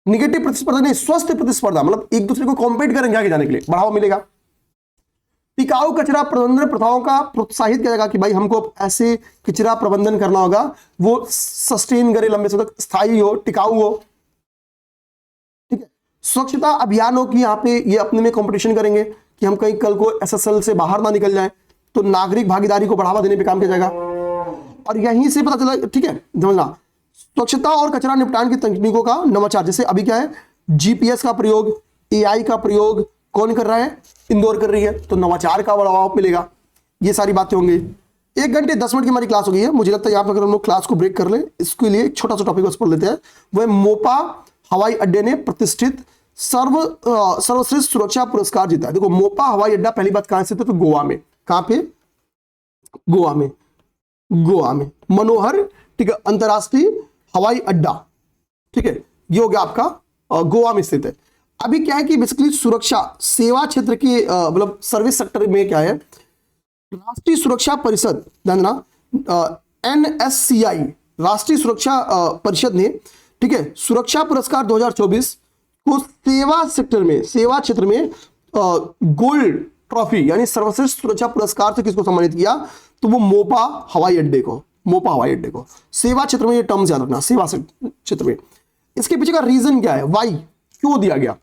निगेटिव प्रतिस्पर्धा नहीं, स्वस्थ प्रतिस्पर्धा, मतलब एक दूसरे को कॉम्पीट करेंगे आगे जाने के लिए, बढ़ावा मिलेगा। टिकाऊ कचरा प्रबंधन प्रथाओं का प्रोत्साहित किया जाएगा कि भाई हमको ऐसे कचरा प्रबंधन करना होगा वो सस्टेन करे, लंबे समय तक स्थायी हो, टिकाऊ हो। ठीक है, स्वच्छता अभियानों की यहाँ पे ये अपने में कंपटीशन करेंगे कि हम कहीं कल को एसएसएल से बाहर ना निकल जाए, तो नागरिक भागीदारी को बढ़ावा देने पे काम किया जाएगा। और यहीं से पता चला, ठीक है समझना, स्वच्छता और कचरा निपटान की तकनीकों का नवाचार, जैसे अभी क्या है जीपीएस का प्रयोग, एआई का प्रयोग कौन कर रहा है, इंदौर कर रही है, तो नवाचार का बढ़ावा मिलेगा। ये सारी बातें होंगी। 1 घंटे 10 मिनट की हमारी क्लास हो गई है, मुझे लगता है यहाँ पर अगर हम लोग क्लास को ब्रेक कर ले, इसके लिए एक छोटा सा टॉपिक पढ़ लेते हैं। वह मोपा हवाई अड्डे ने प्रतिष्ठित सर्वश्रेष्ठ सुरक्षा पुरस्कार जीता है। देखो मोपा हवाई अड्डा पहली बात कहां से थे, तो गोवा में। कहां पे, गोवा में, गोवा में मनोहर, ठीक है, अंतरराष्ट्रीय हवाई अड्डा, ठीक है, ये हो गया आपका गोवा में स्थित है। अभी क्या है कि बेसिकली सुरक्षा सेवा क्षेत्र की मतलब सर्विस सेक्टर में क्या है, राष्ट्रीय सुरक्षा परिषद, ध्यान देना एनएससीआई राष्ट्रीय सुरक्षा परिषद ने, ठीक है, सुरक्षा पुरस्कार 2024 को सेवा सेक्टर में, सेवा क्षेत्र में गोल्ड ट्रॉफी यानी सर्वश्रेष्ठ सुरक्षा पुरस्कार से किसको सम्मानित किया, तो वो मोपा हवाई अड्डे को, मोपा हवाई अड्डे को। सेवा क्षेत्र में, ये टर्म्स याद रखना, सेवा क्षेत्र में। इसके पीछे का रीजन क्या है, वाई, क्यों दिया गया,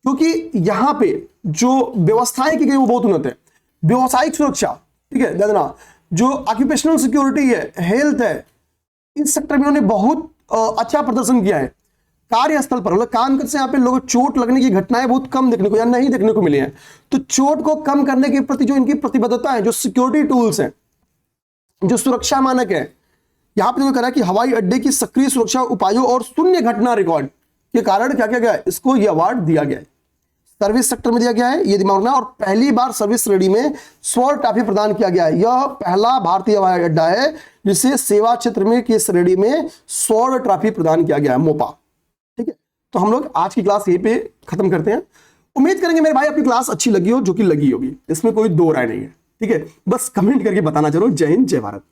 क्योंकि यहां पे जो व्यवस्थाएं की गई वो बहुत उन्नत है। व्यवसायिक सुरक्षा, ठीक है, ध्यान देना, जो ऑक्यूपेशनल सिक्योरिटी है, हेल्थ है, इस सेक्टर में उन्होंने बहुत अच्छा प्रदर्शन किया है। कार्यस्थल पर मतलब काम करते यहाँ पे लोग चोट लगने की घटनाएं बहुत कम देखने को या नहीं देखने को मिली हैं। तो चोट को कम करने के प्रति जो इनकी प्रतिबद्धता है, जो सिक्योरिटी टूल्स हैं, जो सुरक्षा मानक है, यहां पे कह रहा है कि हवाई अड्डे की सक्रिय सुरक्षा उपायों और शून्य घटना रिकॉर्ड के कारण क्या किया गया है, इसको यह अवार्ड दिया गया है। सर्विस सेक्टर में दिया गया है, ये दिमाग रखना। और पहली बार सर्विस श्रेणी में स्वर्ण ट्रॉफी प्रदान किया गया है। यह पहला भारतीय हवाई अड्डा है जिसे सेवा क्षेत्र में की श्रेणी में स्वर्ण ट्रॉफी प्रदान किया गया है, मोपा। ठीक है, तो हम लोग आज की क्लास यहीं पे खत्म करते हैं। उम्मीद करेंगे मेरे भाई आपकी क्लास अच्छी लगी हो, जो कि लगी होगी, इसमें कोई दो राय नहीं है। ठीक है, बस कमेंट करके बताना जरूर। जय हिंद, जय भारत।